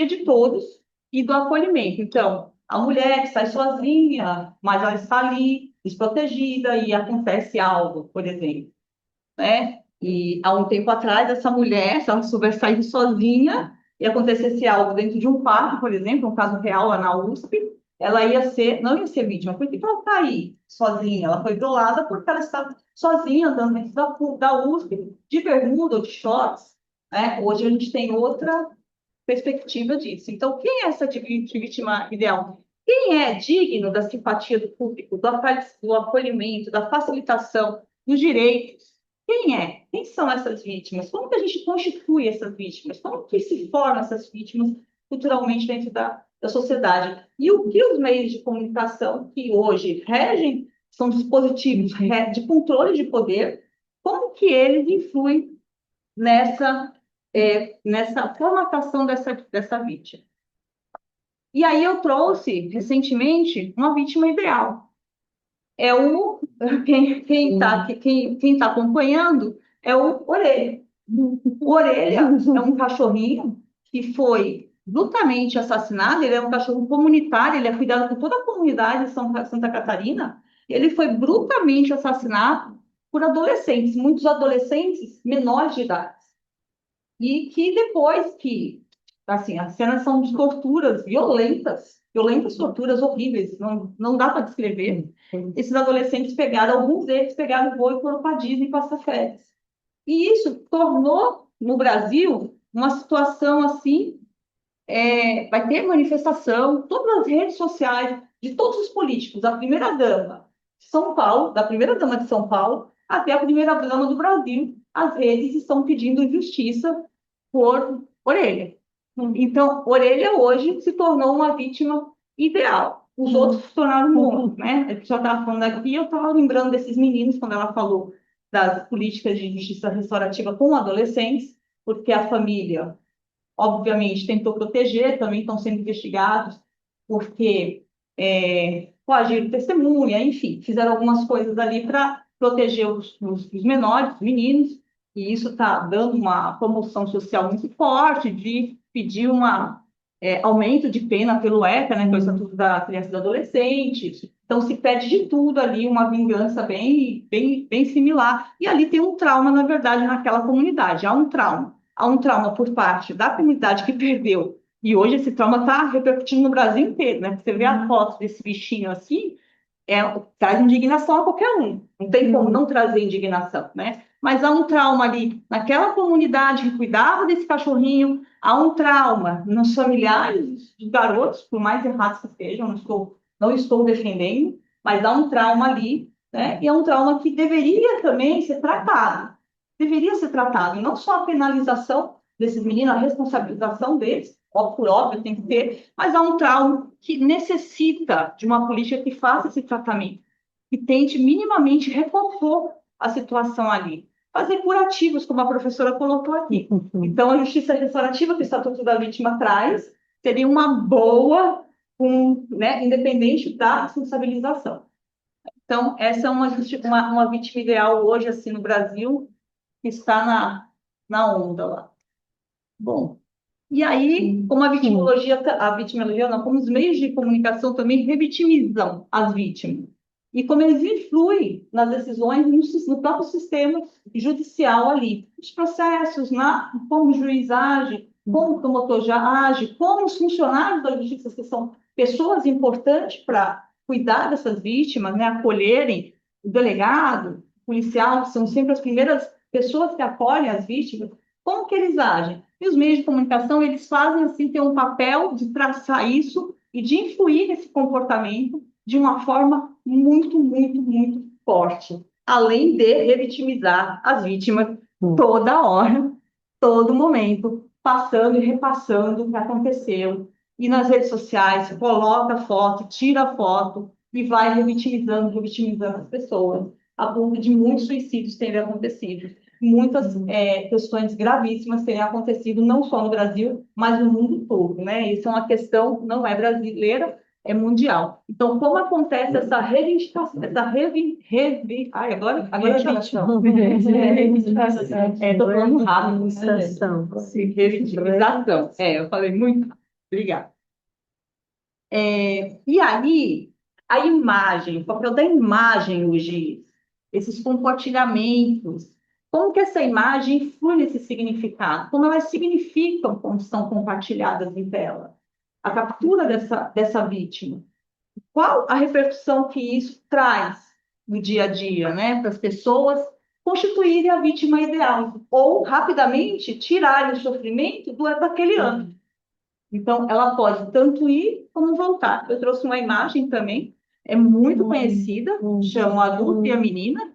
de todos e do acolhimento. Então, a mulher que sai sozinha, mas ela está ali, desprotegida, e acontece algo, por exemplo, né? E há um tempo atrás, essa mulher, se ela soubesse sair sozinha e acontecesse algo dentro de um quarto, por exemplo, um caso real lá na USP, ela não ia ser vítima. Por que ela está aí sozinha? Ela foi violada porque ela está sozinha andando dentro da USP, de bermuda ou de shorts, né? Hoje a gente tem outra perspectiva disso. Então, quem é essa vítima ideal? Quem é digno da simpatia do público, do acolhimento, da facilitação dos direitos? Quem é? Quem são essas vítimas? Como que a gente constitui essas vítimas? Como que se formam essas vítimas culturalmente dentro da sociedade? E o que os meios de comunicação que hoje regem, são dispositivos de controle de poder, como que eles influem nessa formatação dessa vítima? E aí eu trouxe, recentemente, uma vítima ideal. Quem tá acompanhando é o Orelha. O Orelha é um cachorrinho que foi brutalmente assassinado. Ele é um cachorro comunitário, ele é cuidado por toda a comunidade de Santa Catarina. Ele foi brutalmente assassinado por adolescentes, muitos adolescentes menores de idade. E que depois que, assim, as cenas são de torturas violentas, torturas horríveis, não dá para descrever. Esses adolescentes alguns deles pegaram o voo e foram para a Disney passar férias. E isso tornou, no Brasil, uma situação assim, vai ter manifestação, todas as redes sociais, de todos os políticos, da primeira-dama de São Paulo, da primeira-dama de São Paulo, até a primeira-dama do Brasil, as redes estão pedindo justiça por Orelha. Então, Orelha hoje se tornou uma vítima ideal. Os outros se tornaram mortos, né? A pessoa estava falando aqui, eu estava lembrando desses meninos quando ela falou das políticas de justiça restaurativa com adolescentes, porque a família, obviamente, tentou proteger, também estão sendo investigados, porque coagiram testemunha, enfim, fizeram algumas coisas ali para proteger os menores, os meninos, e isso está dando uma promoção social muito forte de pedir aumento de pena pelo ECA, né, que é o Estatuto da Criança e do Adolescente. Então, se pede de tudo ali, uma vingança bem, bem, bem similar. E ali tem um trauma, na verdade, naquela comunidade. Há um trauma. Há um trauma por parte da comunidade que perdeu. E hoje esse trauma está repercutindo no Brasil inteiro, né? Você vê a foto desse bichinho assim, traz indignação a qualquer um. Não tem como não trazer indignação, né? Mas há um trauma ali naquela comunidade que cuidava desse cachorrinho, há um trauma nos familiares dos garotos, por mais errados que sejam, não estou defendendo, mas há um trauma ali, né? E é um trauma que deveria também ser tratado. Deveria ser tratado, e não só a penalização desses meninos, a responsabilização deles, por óbvio, tem que ter, mas há um trauma que necessita de uma política que faça esse tratamento, que tente minimamente recompor a situação ali. Fazer curativos, como a professora colocou aqui. Então, a justiça restaurativa que o Estatuto da Vítima traz seria uma boa, né, independente da responsabilização. Então, essa é uma vítima ideal hoje, assim, no Brasil, que está na onda lá. Bom, e aí, como a vitimologia não, como os meios de comunicação também revitimizam as vítimas. E como eles influem nas decisões no próprio sistema judicial ali. Os processos, como o juiz age, como o promotor já age, como os funcionários da justiça, que são pessoas importantes para cuidar dessas vítimas, né, acolherem o delegado, o policial, que são sempre as primeiras pessoas que acolhem as vítimas, como que eles agem? E os meios de comunicação, eles fazem, assim, ter um papel de traçar isso e de influir nesse comportamento de uma forma muito, muito, muito forte. Além de revitimizar as vítimas toda hora, todo momento, passando e repassando o que aconteceu. E nas redes sociais, coloca foto, tira foto e vai revitimizando as pessoas, a ponto de muitos suicídios terem acontecido. Muitas questões gravíssimas terem acontecido, não só no Brasil, mas no mundo todo, né? Isso é uma questão, não é brasileira, é mundial. Então, como acontece essa reivindicação, agora estou falando rápido, revitimização. Eu falei muito rápido. Obrigada. E aí, a imagem, o papel da imagem hoje, esses compartilhamentos, como que essa imagem influi nesse significado? Como elas significam quando são compartilhadas em tela? A captura dessa vítima. Qual a repercussão que isso traz no dia a dia, né? Para as pessoas constituírem a vítima ideal ou, rapidamente, tirarem o sofrimento daquele âmbito. Então, ela pode tanto ir como voltar. Eu trouxe uma imagem também, é muito conhecida, chama A Adulta e a Menina.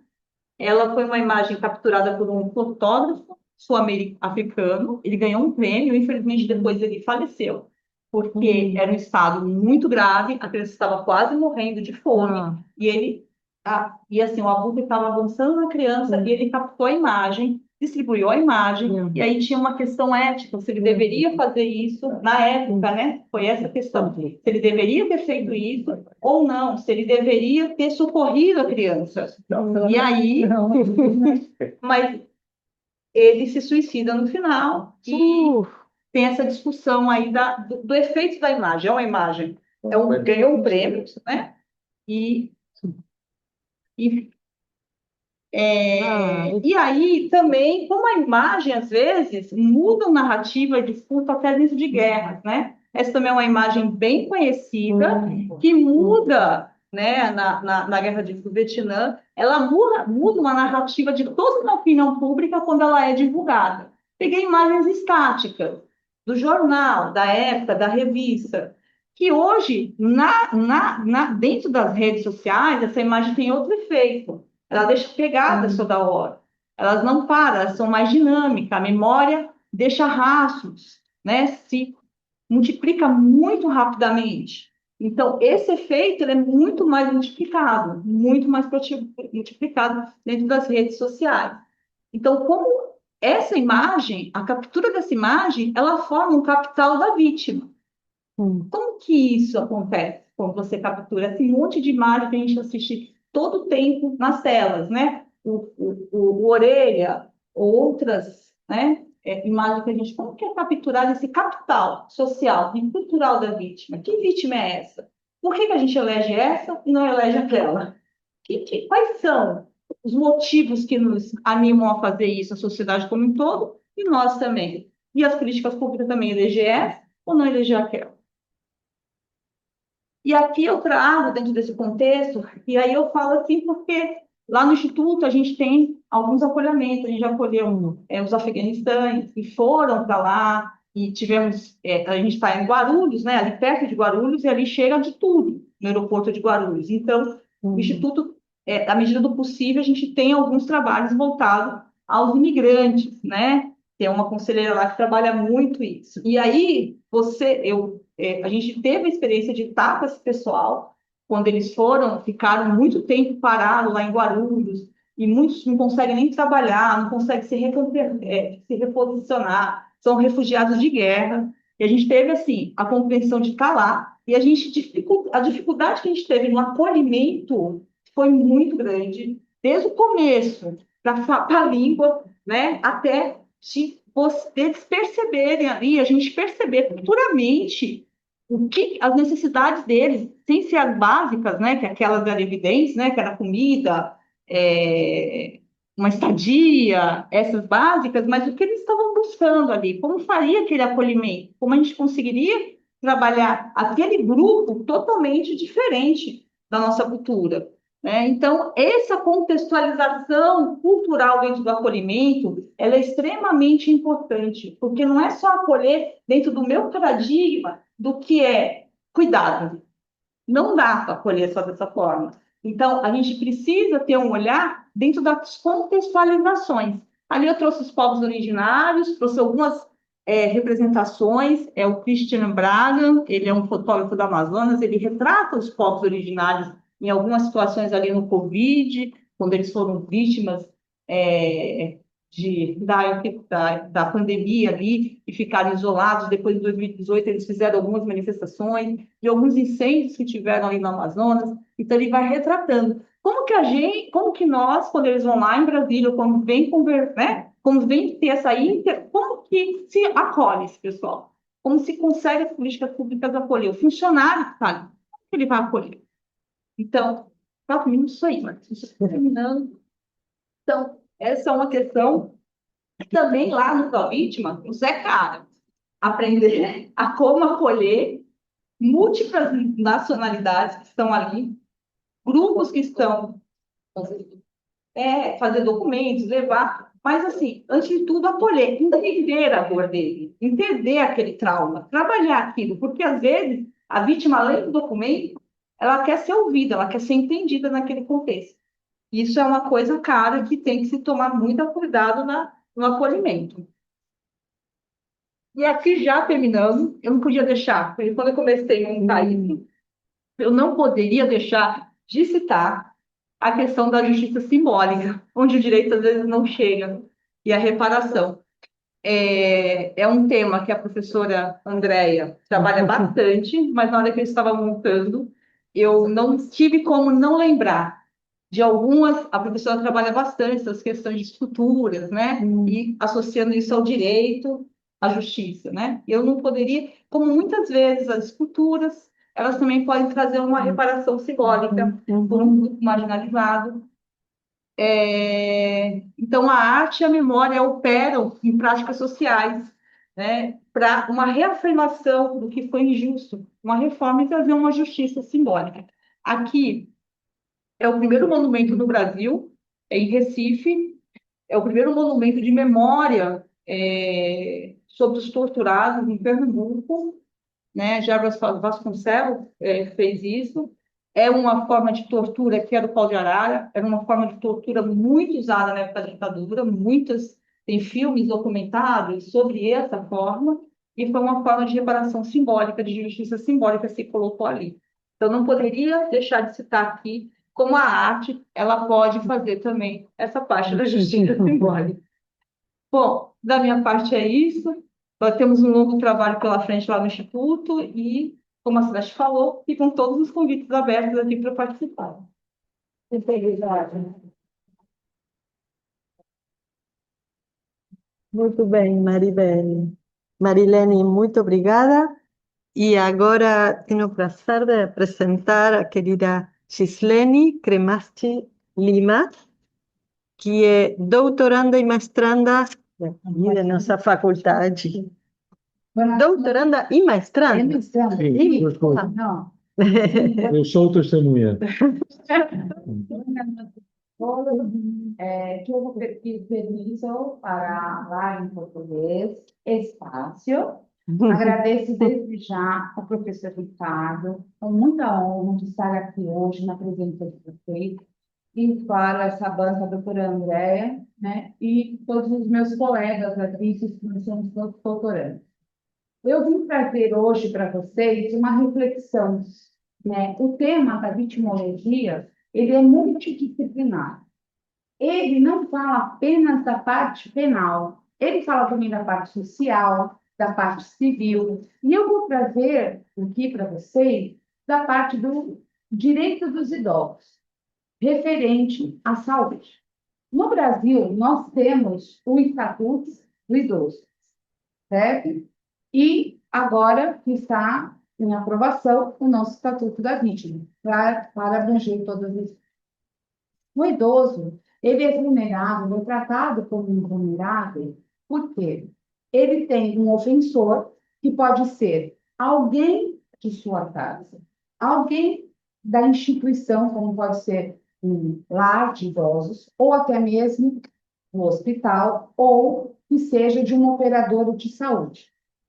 Ela foi uma imagem capturada por um fotógrafo sul-africano. Ele ganhou um prêmio, infelizmente depois ele faleceu, porque era um estado muito grave, a criança estava quase morrendo de fome, e assim, o adulto estava avançando na criança e ele captou a imagem, distribuiu a imagem, e aí tinha uma questão ética, se ele deveria fazer isso, na época, né? Foi essa questão, se ele deveria ter feito isso ou não, se ele deveria ter socorrido a criança. E aí, mas ele se suicida no final e tem essa discussão aí do efeito da imagem. É uma imagem, ganhou um prêmio, né? E aí também, como a imagem, às vezes, muda a narrativa e disputa até dentro de guerras, né? Essa também é uma imagem bem conhecida, que muda, né, na Guerra do Vietnã, ela muda uma narrativa de toda a opinião pública quando ela é divulgada. Peguei imagens estáticas do jornal, da época, da revista, que hoje, dentro das redes sociais, essa imagem tem outro efeito. Ela deixa pegadas toda hora. Elas não param, elas são mais dinâmicas. A memória deixa rastros, né? Se multiplica muito rapidamente. Então, esse efeito ele é muito mais multiplicado dentro das redes sociais. Então, como essa imagem, a captura dessa imagem, ela forma um capital da vítima. Como que isso acontece quando você captura esse monte de imagem que a gente assiste todo o tempo nas telas, né? O orelha, outras, né? Imagens que a gente... Como que é capturar esse capital social e cultural da vítima? Que vítima é essa? Por que a gente elege essa e não elege aquela? Quais são os motivos que nos animam a fazer isso, a sociedade como um todo e nós também? E as políticas públicas também eleger essa ou não eleger aquela? E aqui eu trago, dentro desse contexto, e aí eu falo assim, porque lá no Instituto a gente tem alguns acolhamentos, a gente já acolheu os afeganistães que foram para lá, e tivemos, a gente está em Guarulhos, né, ali perto de Guarulhos, e ali chega de tudo no aeroporto de Guarulhos. Então, o Instituto, à medida do possível, a gente tem alguns trabalhos voltados aos imigrantes, né? Tem uma conselheira lá que trabalha muito isso. E aí, a gente teve a experiência de estar com esse pessoal, quando eles ficaram muito tempo parados lá em Guarulhos, e muitos não conseguem nem trabalhar, não conseguem se reposicionar, são refugiados de guerra. E a gente teve, assim, a compreensão de estar lá, e a dificuldade que a gente teve no acolhimento foi muito grande, desde o começo, para a língua, né, até eles perceberem ali, a gente perceber culturalmente as necessidades deles, sem ser as básicas, né, que é aquelas da evidência, né, que era comida, uma estadia, essas básicas, mas o que eles estavam buscando ali, como faria aquele acolhimento, como a gente conseguiria trabalhar aquele grupo totalmente diferente da nossa cultura. Né? Então, essa contextualização cultural dentro do acolhimento, ela é extremamente importante, porque não é só acolher dentro do meu paradigma do que é cuidado. Não dá para acolher só dessa forma. Então, a gente precisa ter um olhar dentro das contextualizações. Ali eu trouxe os povos originários, trouxe algumas representações, o Christian Braga, ele é um fotógrafo do Amazonas, ele retrata os povos originários em algumas situações ali no Covid, quando eles foram vítimas da pandemia ali e ficaram isolados. Depois de 2018, eles fizeram algumas manifestações de alguns incêndios que tiveram ali no Amazonas. Então, ele vai retratando como que nós, quando eles vão lá em Brasília, quando vem conversar, né? Como vem ter como que se acolhe esse pessoal? Como se consegue as políticas públicas acolher? O funcionário, sabe? Como que ele vai acolher? Então, 4 minutos isso aí, mas estou terminando. Então, essa é uma questão que também lá no Provítima, nos é caro. Aprender a como acolher múltiplas nacionalidades que estão ali, grupos que estão fazer documentos, levar, mas assim, antes de tudo, acolher, entender a dor dele, entender aquele trauma, trabalhar aquilo, porque às vezes a vítima, além do documento, ela quer ser ouvida, ela quer ser entendida naquele contexto. Isso é uma coisa cara que tem que se tomar muito cuidado no acolhimento. E aqui, já terminando, eu não podia deixar, porque quando eu comecei a montar isso, eu não poderia deixar de citar a questão da justiça simbólica, onde o direito às vezes não chega, e a reparação. É um tema que a professora Andréia trabalha bastante, mas na hora que eu estava montando, eu não tive como não lembrar de algumas. A professora trabalha bastante essas questões de estruturas, né? E associando isso ao direito, à justiça, né? Eu não poderia, como muitas vezes as esculturas, elas também podem trazer uma reparação simbólica por um grupo marginalizado. Então, a arte e a memória operam em práticas sociais, né, para uma reafirmação do que foi injusto, uma reforma e trazer uma justiça simbólica. Aqui é o primeiro monumento no Brasil, em Recife, é o primeiro monumento de memória sobre os torturados em Pernambuco, né? Jarbas Vasconcelos fez isso. É uma forma de tortura que era o pau de arara, era uma forma de tortura muito usada na época da ditadura, tem filmes documentados sobre essa forma, e foi uma forma de reparação simbólica, de justiça simbólica que se colocou ali. Então, não poderia deixar de citar aqui como a arte ela pode fazer também essa parte da justiça simbólica. Bom, da minha parte é isso. Nós temos um longo trabalho pela frente lá no Instituto e, como a Celeste falou, ficam todos os convites abertos aqui para participar. Muito bem, Maribel. Marilene, muito obrigada. E agora tenho o prazer de apresentar a querida Gislene Cremaschi Lima, que é doutoranda e mestranda aqui da nossa faculdade. Doutoranda e mestranda? Sim, duas coisas. Não, Eu sou testemunha. Que eu vou pedir permiso para falar em português, espaço. Agradeço desde já ao professor Ricardo, com muita honra de estar aqui hoje na presença de vocês, e claro, essa banca, a doutora Andréa, né, e todos os meus colegas atrizes que nós somos todos doutorandos. Eu vim trazer hoje para vocês uma reflexão, né? O tema da vitimologia, ele é multidisciplinar. Ele não fala apenas da parte penal, ele fala também da parte social, da parte civil, e eu vou trazer aqui para vocês da parte do direito dos idosos, referente à saúde. No Brasil, nós temos o Estatuto do Idoso, certo? E agora está em aprovação o nosso Estatuto da Vítima, para abranger todas as. O idoso, ele é vulnerável, é tratado como um vulnerável, porque ele tem um ofensor, que pode ser alguém de sua casa, alguém da instituição, como pode ser um lar de idosos, ou até mesmo um hospital, ou que seja de um operador de saúde,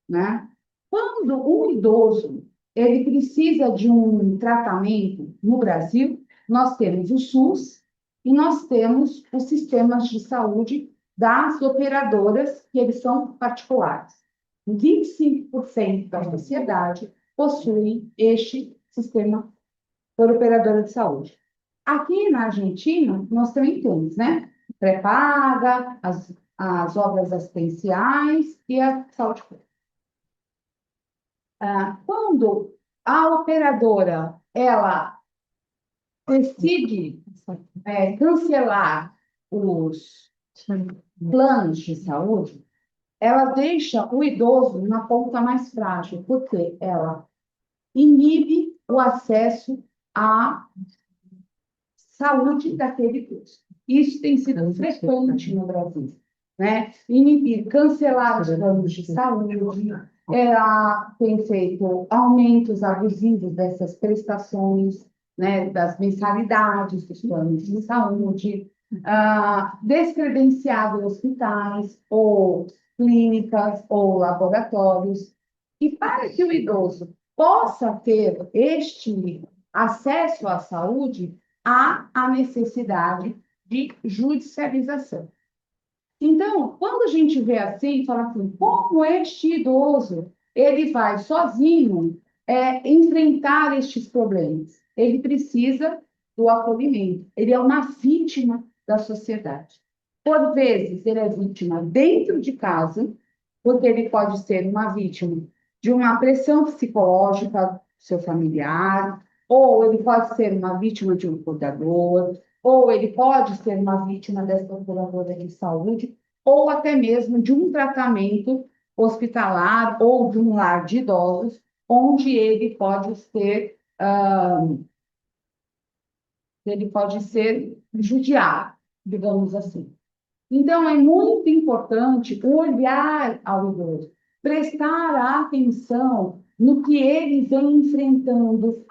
né? Quando um idoso ele precisa de um tratamento no Brasil, nós temos o SUS e nós temos os sistemas de saúde das operadoras, que eles são particulares. 25% da sociedade possuem este sistema por operadora de saúde. Aqui na Argentina, nós também temos, né? Pré-paga, as obras assistenciais e a saúde pública. Quando a operadora ela decide cancelar os planos de saúde, ela deixa o idoso na ponta mais frágil, porque ela inibe o acesso à saúde daquele idoso. Isso tem sido frequente no Brasil, né? Inibir, cancelar os planos de saúde, ela tem feito aumentos abusivos dessas prestações, né, das mensalidades dos planos de saúde, descredenciado hospitais, ou clínicas, ou laboratórios. E para que o idoso possa ter este acesso à saúde, há a necessidade de judicialização. Então, quando a gente vê assim, fala assim, como este idoso, ele vai sozinho enfrentar estes problemas? Ele precisa do acolhimento, ele é uma vítima da sociedade. Por vezes, ele é vítima dentro de casa, porque ele pode ser uma vítima de uma pressão psicológica do seu familiar, ou ele pode ser uma vítima de um cuidador, ou ele pode ser uma vítima dessa operadora de saúde, ou até mesmo de um tratamento hospitalar ou de um lar de idosos, onde ele pode ser judiado, digamos assim. Então, é muito importante olhar ao idoso, prestar atenção no que ele vem enfrentando,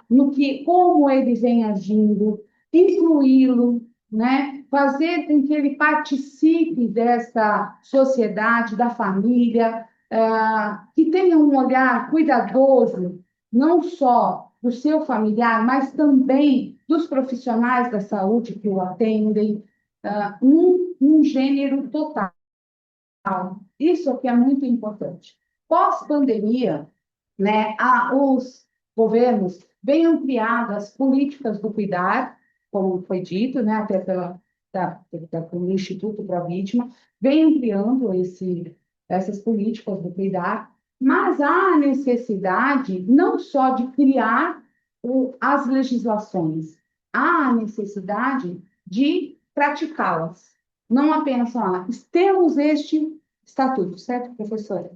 como ele vem agindo, incluí-lo, né? Fazer com que ele participe dessa sociedade, da família, que tenha um olhar cuidadoso, não só do seu familiar, mas também dos profissionais da saúde que o atendem, um gênero total. Isso aqui é muito importante. Pós-pandemia, né, os governos vêm ampliando as políticas do cuidar, como foi dito, né, até pelo Instituto para a Vítima, vem ampliando essas políticas do cuidar, mas há necessidade não só de criar as legislações, há a necessidade de praticá-las. Não apenas falar, temos este estatuto, certo, professora?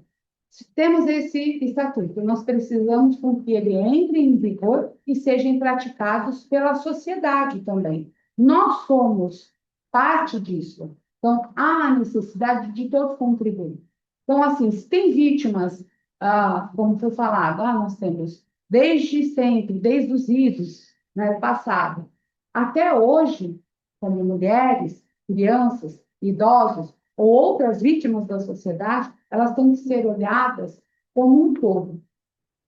Temos esse estatuto, nós precisamos com que ele entre em vigor e sejam praticados pela sociedade também. Nós somos parte disso. Então, há a necessidade de todos contribuir. Então, assim, se tem vítimas, como foi falado, nós temos desde sempre, desde os idos, né, passado, até hoje, como mulheres, crianças, idosos ou outras vítimas da sociedade, elas têm que ser olhadas como um todo,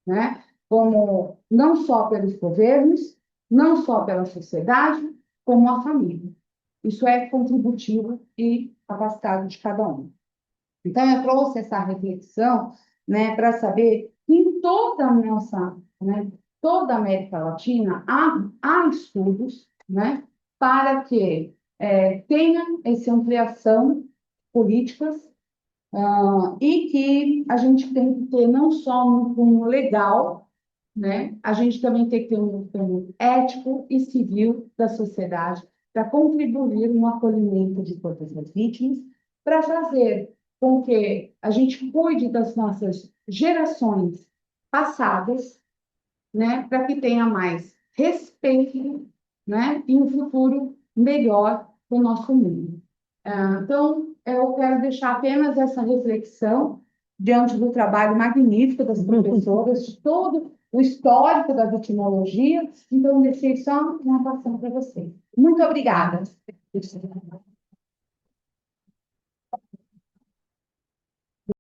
né? Como não só pelos governos, não só pela sociedade, como a família. Isso é contributivo e capacitado de cada um. Então, eu trouxe essa reflexão, né, para saber que em toda a nossa, né, toda a América Latina, há estudos, né, para que tenha essa ampliação políticas e que a gente tem que ter não só um cunho legal, né, a gente também tem que ter um cunho ético e civil da sociedade para contribuir no acolhimento de todas as vítimas, para fazer com que a gente cuide das nossas gerações passadas, né, para que tenha mais respeito, né, e um futuro melhor para o nosso mundo. Então, eu quero deixar apenas essa reflexão diante do trabalho magnífico das professoras, de todo o histórico da vitimologia. Então, deixei só uma passão para vocês. Muito obrigada.